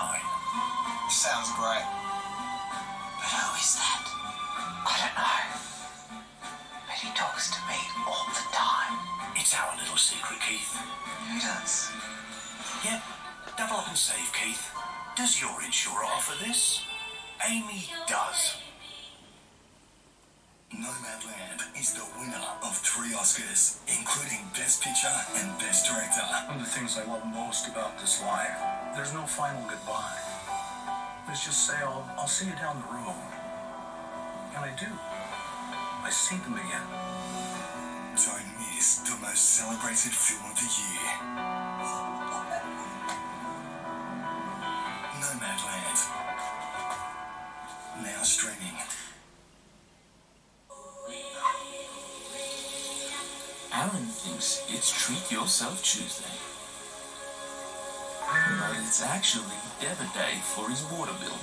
Sounds great. But who is that? I don't know. But he talks to me all the time. It's our little secret, Keith. Who does? Yep. Double up and save, Keith. Does your insurer offer this? AAMI does. Nomadland is the winner of 3 Oscars, including Best Picture and Best Director. One of the things I love most about this life, there's no final goodbye. Let's just say I'll see you down the road. And I do. I see them again. Don't miss the most celebrated film of the year. Nomadland. Now streaming. Alan thinks it's Treat Yourself Tuesday. But it's actually debit day for his water bill.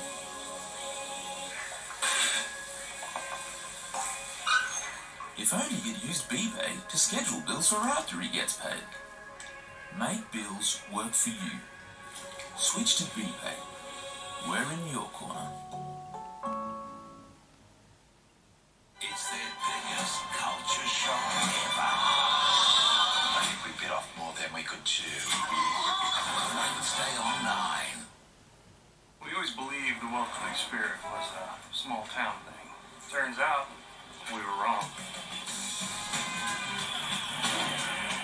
If only he'd used BPay to schedule bills for after he gets paid. Make bills work for you. Switch to BPay. We're in your corner. It's their biggest culture shock ever. I think we bit off more than we could chew. Wednesday on 9. We always believed the welcoming spirit was a small town thing. Turns out, we were wrong.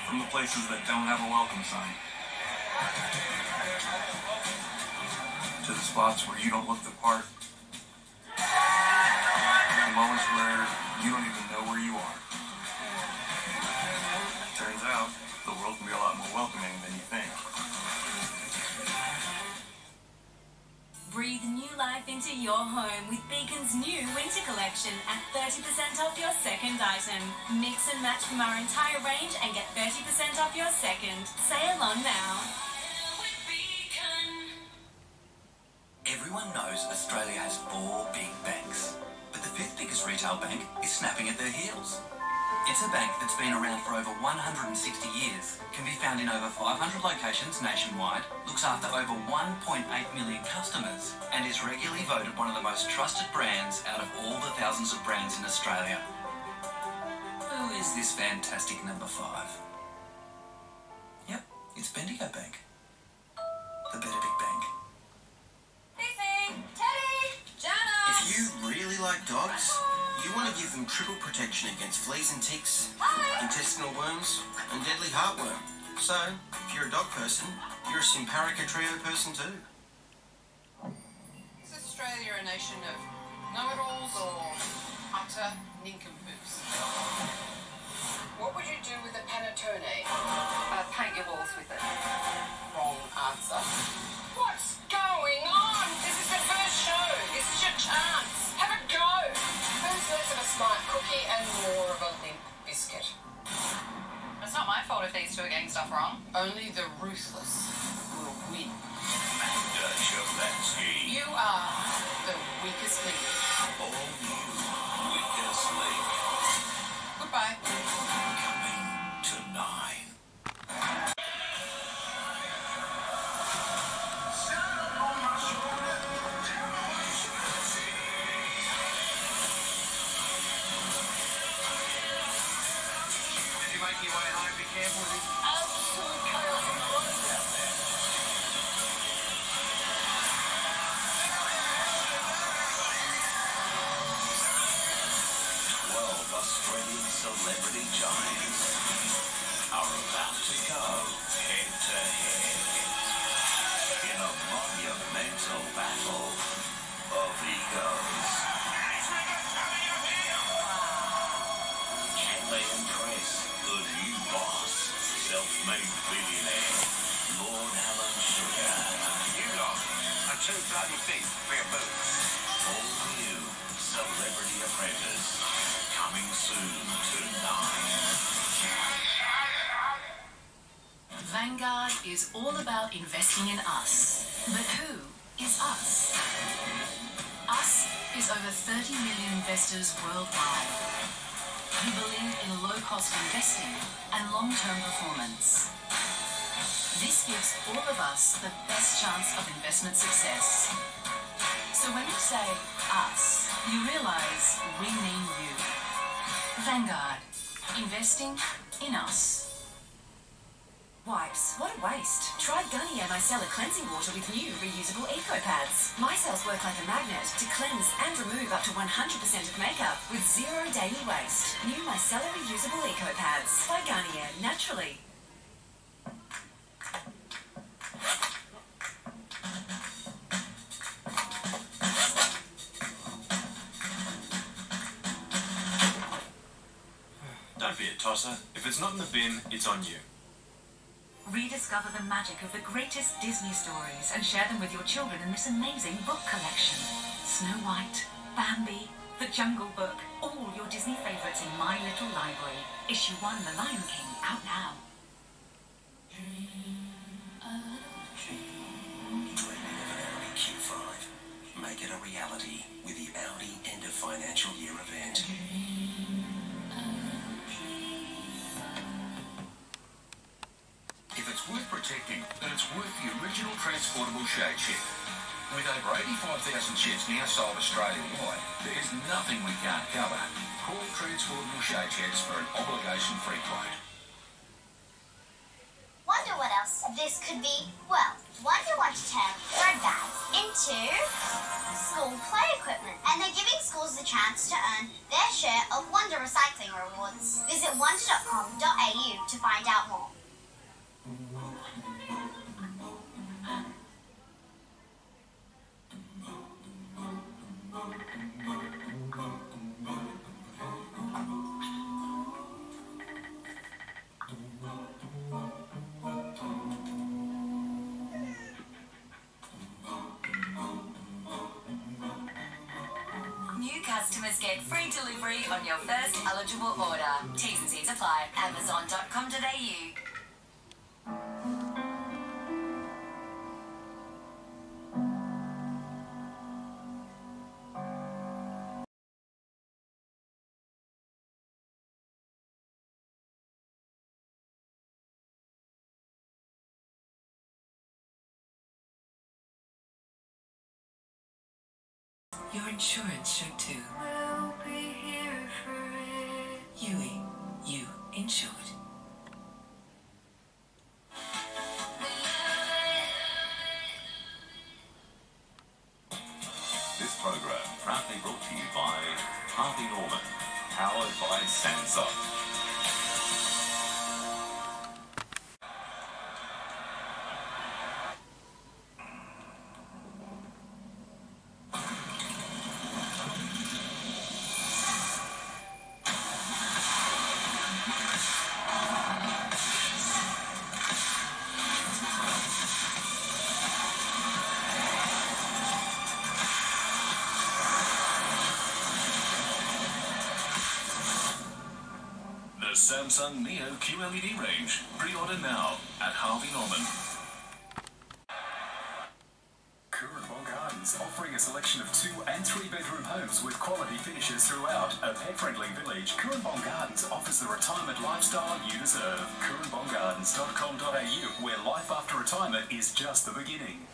From the places that don't have a welcome sign, to the spots where you don't look the part, the moments where you don't even know where you are. Turns out, the world can be a lot more welcoming than you think. life into your home with Beacon's new winter collection at 30% off your second item. Mix and match from our entire range and get 30% off your second. Say along now. Everyone knows Australia has 4 big banks, but the 5th biggest retail bank is snapping at their heels. It's a bank that's been around for over 160 years, can be found in over 500 locations nationwide, looks after over 1.8 million customers, and is regularly voted one of the most trusted brands out of all the thousands of brands in Australia. Who is this fantastic number 5? Yep, it's Bendigo Bank. The better big bank. Fifi! Teddy! Jana! If you really like dogs, you want to give them triple protection against fleas and ticks, intestinal worms, and deadly heartworm. So, if you're a dog person, you're a Simparica Trio person too. Is Australia a nation of know-it-alls or utter nincompoops? What would you do with a panettone? Paint your walls with it. Wrong answer. What's going on? This is the first show. This is your chance. Have a go. Who's less of a smart cookie and more of a limp biscuit? It's not my fault if these two are getting stuff wrong. Only the ruthless will win. Magda Shablansky. You are the weakest link. All you, weakest link. Goodbye. Coming to 9. Make your way home, be careful with this Absolute chaos and noise out there. Australian celebrity giants are about to go head to head in a monumental battle of egos. Can they impress the new boss, self-made billionaire, Lord Alan Sugar? You lot are too bloody big for your boots. All new Celebrity Apprentice, coming soon to 9. Vanguard is all about investing in us. But who is us? Us is over 30 million investors worldwide who believe in low-cost investing and long-term performance. This gives all of us the best chance of investment success. So when we say us, you realise we mean you. Vanguard. Investing in us. Wipes. What a waste. Try Garnier Micellar Cleansing Water with new reusable eco pads. Micelles work like a magnet to cleanse and remove up to 100% of makeup with zero daily waste. New Micellar reusable eco pads by Garnier, naturally. Don't be a tosser. If it's not in the bin, it's on you. Rediscover the magic of the greatest Disney stories and share them with your children in this amazing book collection. Snow White, Bambi, The Jungle Book, all your Disney favourites in My Little Library. Issue 1, The Lion King, out now. Dreaming of an Audi Q5? Make it a reality with the Audi end of financial year event. If it's worth protecting, then it's worth the original transportable shade shed. With over 85,000 sheds now sold Australia-wide, there's nothing we can't cover. Call Transportable Shade Sheds for an obligation-free quote. Wonder what else this could be? Well, Wonder want to turn bread bags into school play equipment, and they're giving schools the chance to earn their share of Wonder Recycling rewards. Visit wonder.com.au to find out more. customers get free delivery on your first eligible order. T's and C's apply. Amazon.com.au. Your insurance should too. We'll be here for it. Yui, you insured. This program proudly brought to you by Harvey Norman, powered by Samsung. Samsung Neo QLED range. Pre-order now at Harvey Norman. Coorambong Gardens offering a selection of 2- and 3-bedroom homes with quality finishes throughout. A pet-friendly village, Coorambong Gardens offers the retirement lifestyle you deserve. CoorambongGardens.com.au, where life after retirement is just the beginning.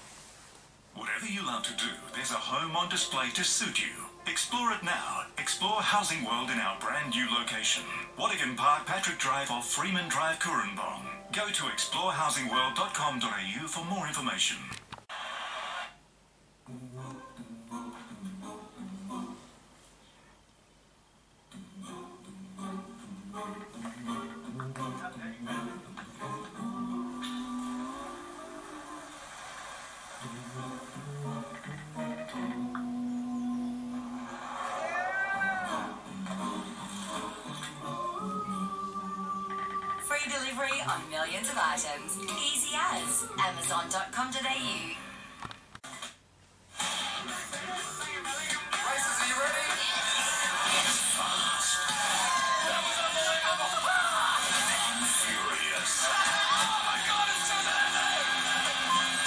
Whatever you love to do, there's a home on display to suit you. Explore it now. Explore Housing World in our brand new location. Waddigan Park, Patrick Drive or Freeman Drive, Coorambong. Go to explorehousingworld.com.au for more information. Delivery on millions of items. Easy as. Amazon.com.au. Races, are you ready? Fast. I'm furious. Oh my God, it's Saturday!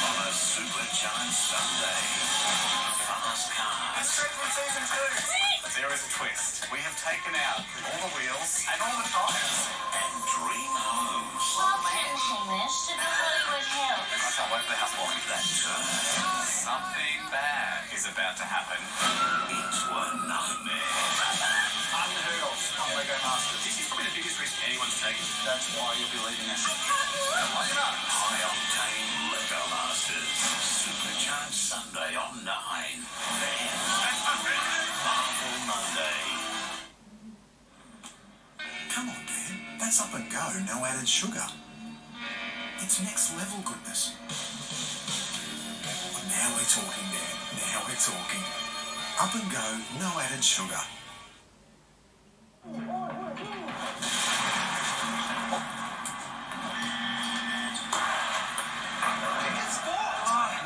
On a supercharged Sunday. Fast cars. It's straight from season 2. There is a twist. We have taken out all the wheels and all the tires. And dream homes. Welcome, Hamish, to the Hollywood Hills. I can't wait for the housewarming. That turn. Something bad is about to happen. It's one nightmare. Unheard of. Lego Masters. This is probably the biggest risk anyone's taken. That's why you'll be leaving us. Lighten up. High Octane Lego Masters. Supercharged Sunday on 9. Then Marvel Monday. Come on, Dan. That's Up and Go, no added sugar. It's next level goodness. Well, now we're talking, Dan. Now we're talking. Up and Go, no added sugar.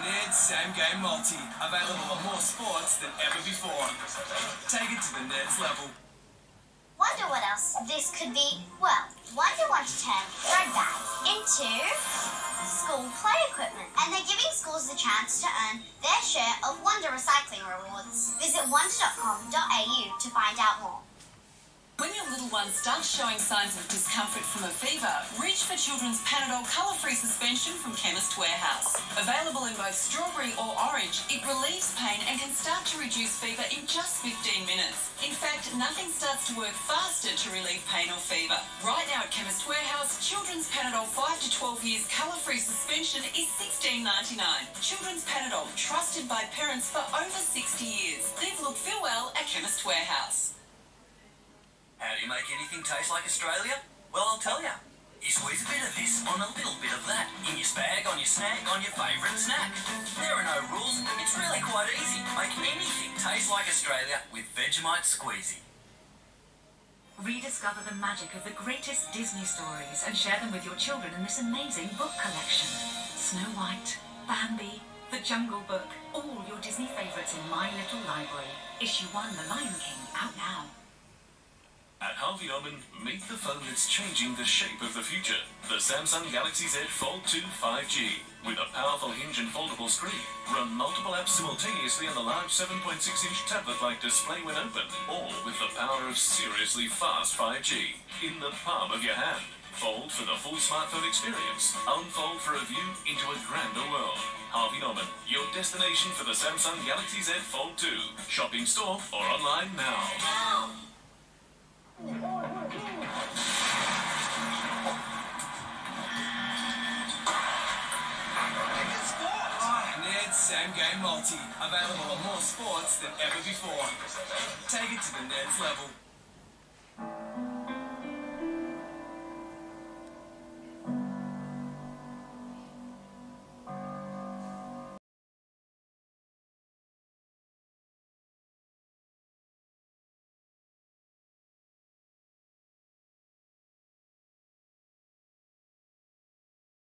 Ned's Same Game Multi. Available on more sports than ever before. Take it to the Ned's level. Wonder what else this could be? Well, Wonder want to turn bread bags into school play equipment. And they're giving schools the chance to earn their share of Wonder Recycling rewards. Visit wonder.com.au to find out more. When your little one starts showing signs of discomfort from a fever, reach for Children's Panadol colour-free suspension from Chemist Warehouse. Available in both strawberry or orange, it relieves pain and can start to reduce fever in just 15 minutes. In fact, nothing starts to work faster to relieve pain or fever. Right now at Chemist Warehouse, Children's Panadol 5 to 12 years colour-free suspension is $16.99. Children's Panadol, trusted by parents for over 60 years. Live, look, feel well at Chemist Warehouse. How do you make anything taste like Australia? Well, I'll tell you. You squeeze a bit of this on a little bit of that. In your spag, on your snack, on your favourite snack. There are no rules. It's really quite easy. Make anything taste like Australia with Vegemite Squeezy. Rediscover the magic of the greatest Disney stories and share them with your children in this amazing book collection. Snow White, Bambi, The Jungle Book. All your Disney favourites in my little library. Issue 1, The Lion King, out now. At Harvey Norman, meet the phone that's changing the shape of the future. The Samsung Galaxy Z Fold 2 5G. With a powerful hinge and foldable screen. Run multiple apps simultaneously on the large 7.6-inch tablet-like display when open. All with the power of seriously fast 5G. In the palm of your hand. Fold for the full smartphone experience. Unfold for a view into a grander world. Harvey Norman, your destination for the Samsung Galaxy Z Fold 2. Shop in store or online now. Ned's Same Game Multi. Available on more sports than ever before. Take it to the Ned's level.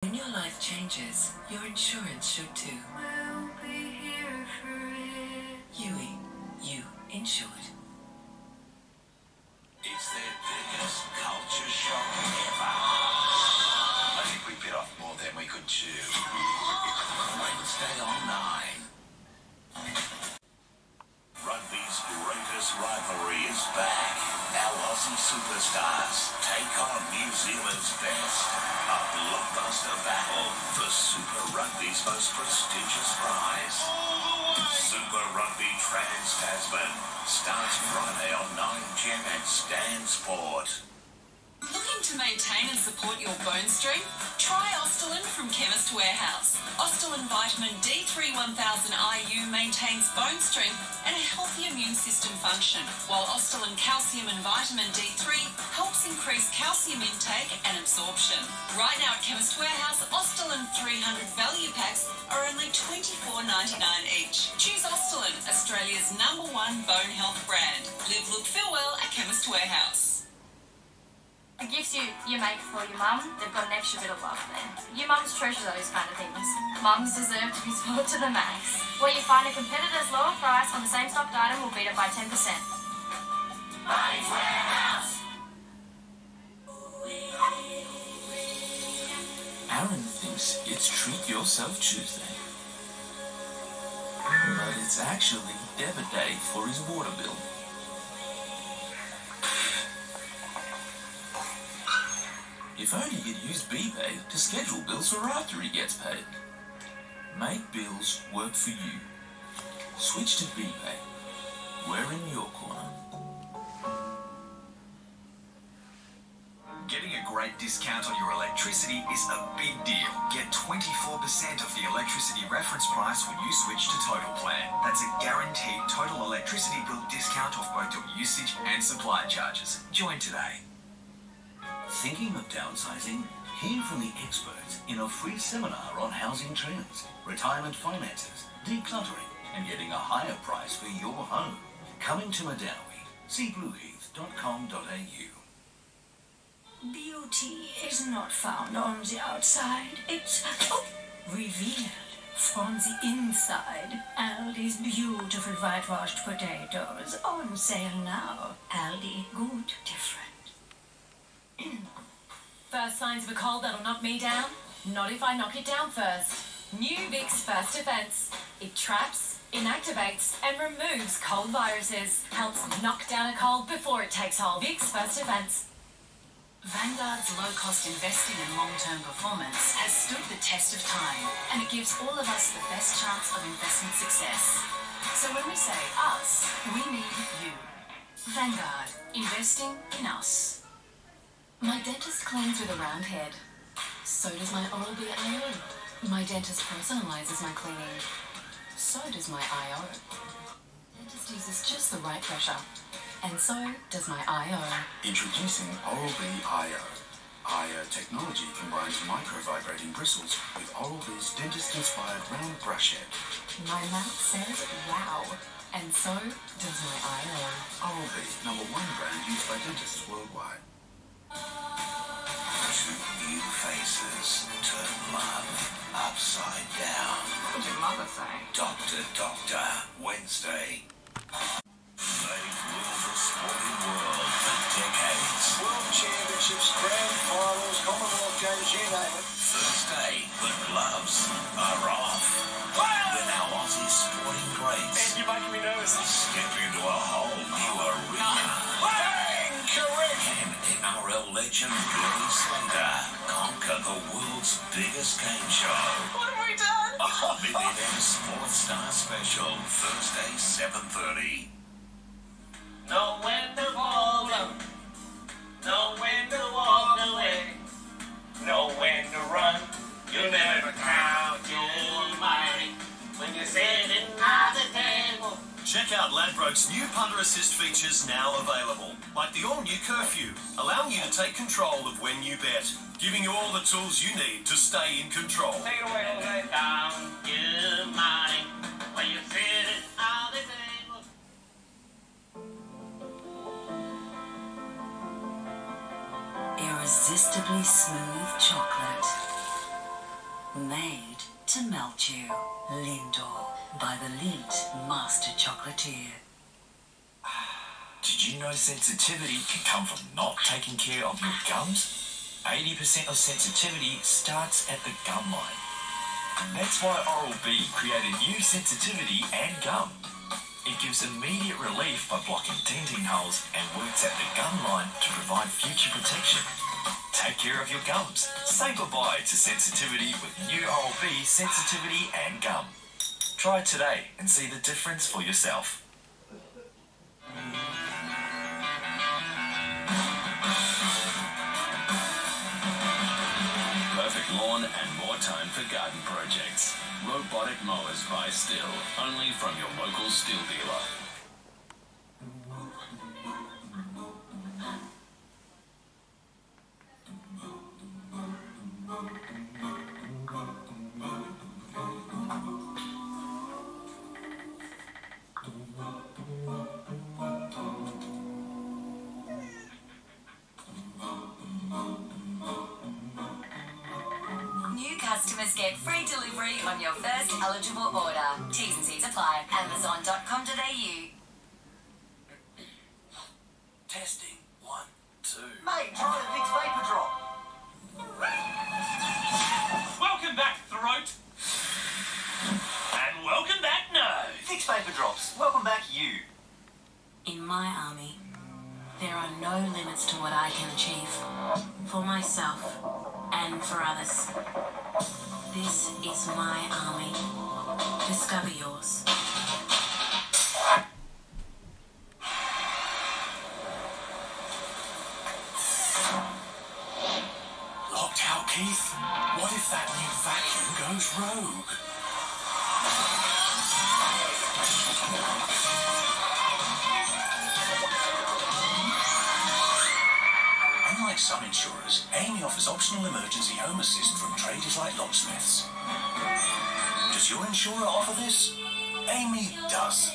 When your life changes, your insurance should too. We'll be here for it. Yui, you insured. It's their biggest culture shock ever. I think we bit off more than we could chew. Wednesday on 9. Rugby's greatest rivalry is back. Our Aussie superstars take on New Zealand's best. A blockbuster battle for Super Rugby's most prestigious prize. Super Rugby Trans-Tasman starts Friday on 9GEM and Stan Sport. Looking to maintain and support your bone strength? Try Ostelin from Chemist Warehouse. Ostelin Vitamin D3 1000 IU maintains bone strength and a healthy immune system function, while Ostelin Calcium and Vitamin D3 helps increase calcium intake and absorption. Right now at Chemist Warehouse, Ostelin 300 value packs are only $24.99 each. Choose Ostelin, Australia's #1 bone health brand. Live, look, feel well at Chemist Warehouse. The gifts you make for your mum, they've got an extra bit of love there. Your mums treasure those kind of things. Mums deserve to be spoiled to the max. Where you find a competitor's lower price on the same stocked item will beat it by 10%. Bunnings Warehouse! Aaron thinks it's Treat Yourself Tuesday. But it's actually debit day for his water bill. If only he'd use BPay to schedule bills for after he gets paid. Make bills work for you. Switch to BPay. We're in your corner. Getting a great discount on your electricity is a big deal. Get 24% off the electricity reference price when you switch to Total Plan. That's a guaranteed total electricity bill discount off both your usage and supply charges. Join today. Thinking of downsizing? Hear from the experts in a free seminar on housing trends, retirement finances, decluttering, and getting a higher price for your home. Coming to Madawi. See blueheath.com.au. Beauty is not found on the outside. It's revealed from the inside. Aldi's beautiful whitewashed potatoes on sale now. Aldi, good, different. First signs of a cold that'll knock me down? Not if I knock it down first. New Vicks First Defense. It traps, inactivates, and removes cold viruses. Helps knock down a cold before it takes hold. Vicks First Defense. Vanguard's low-cost investing and long-term performance has stood the test of time, and it gives all of us the best chance of investment success. So when we say us, we mean you. Vanguard, investing in us. My dentist cleans with a round head. So does my Oral-B IO. My dentist personalizes my cleaning. So does my IO. Dentist uses just the right pressure. And so does my IO. Introducing Oral-B IO. IO technology combines micro-vibrating bristles with Oral-B's dentist-inspired round brush head. My mouth says wow. And so does my IO. Oral-B, #1 brand used by dentists worldwide. To New faces turn love upside down. What'd your mother say? Doctor, Wednesday. They've ruled the sporting world for decades. World Championships, Grand Finals, Commonwealth Games, you name it. Thursday, the gloves are off. When our Aussie sporting greats And you're making me nervous. step into a whole new arena. Bang! Correct! Can NRL legend Billy Slater conquer the world's biggest game show? What have we done? NBN Sports Star Special, Thursday, 7:30. Know when to fall down. Know when to walk away. Know when to run. You never count your money when you're sitting at the table. Check out Ladbrokes' new punter assist features now available, like the all-new curfew, allowing you to take control of when you bet, giving you all the tools you need to stay in control. Take it away, Jose. Count your money when you're sitting at the table. Irresistibly smooth chocolate. Made to melt you. Lindor by the Lindt Master Chocolatier. Did you know sensitivity can come from not taking care of your gums? 80% of sensitivity starts at the gum line. That's why Oral-B created new sensitivity and gum. It gives immediate relief by blocking denting holes and works at the gum line to provide future protection. Take care of your gums. Say goodbye to sensitivity with new Oral-B sensitivity and gum. Try it today and see the difference for yourself. Perfect lawn and more time for garden projects. Robotic mowers by Stihl, only from your local Stihl dealer. New customers get free delivery on your first eligible order. T's and C's apply. Amazon.com.au. Testing. 1, 2. Mate, try the Vicks Vapor Drop. Welcome back, throat. And welcome back, nose. Vicks Vapor Drops. Welcome back, you. In my army, there are no limits to what I can achieve. For myself and for others. This is my army. Discover yours. Locked out, Keith? What if that new vacuum goes rogue? Unlike some insurers, AAMI offers optional emergency home assist from traders like locksmiths. Does your insurer offer this? AAMI does.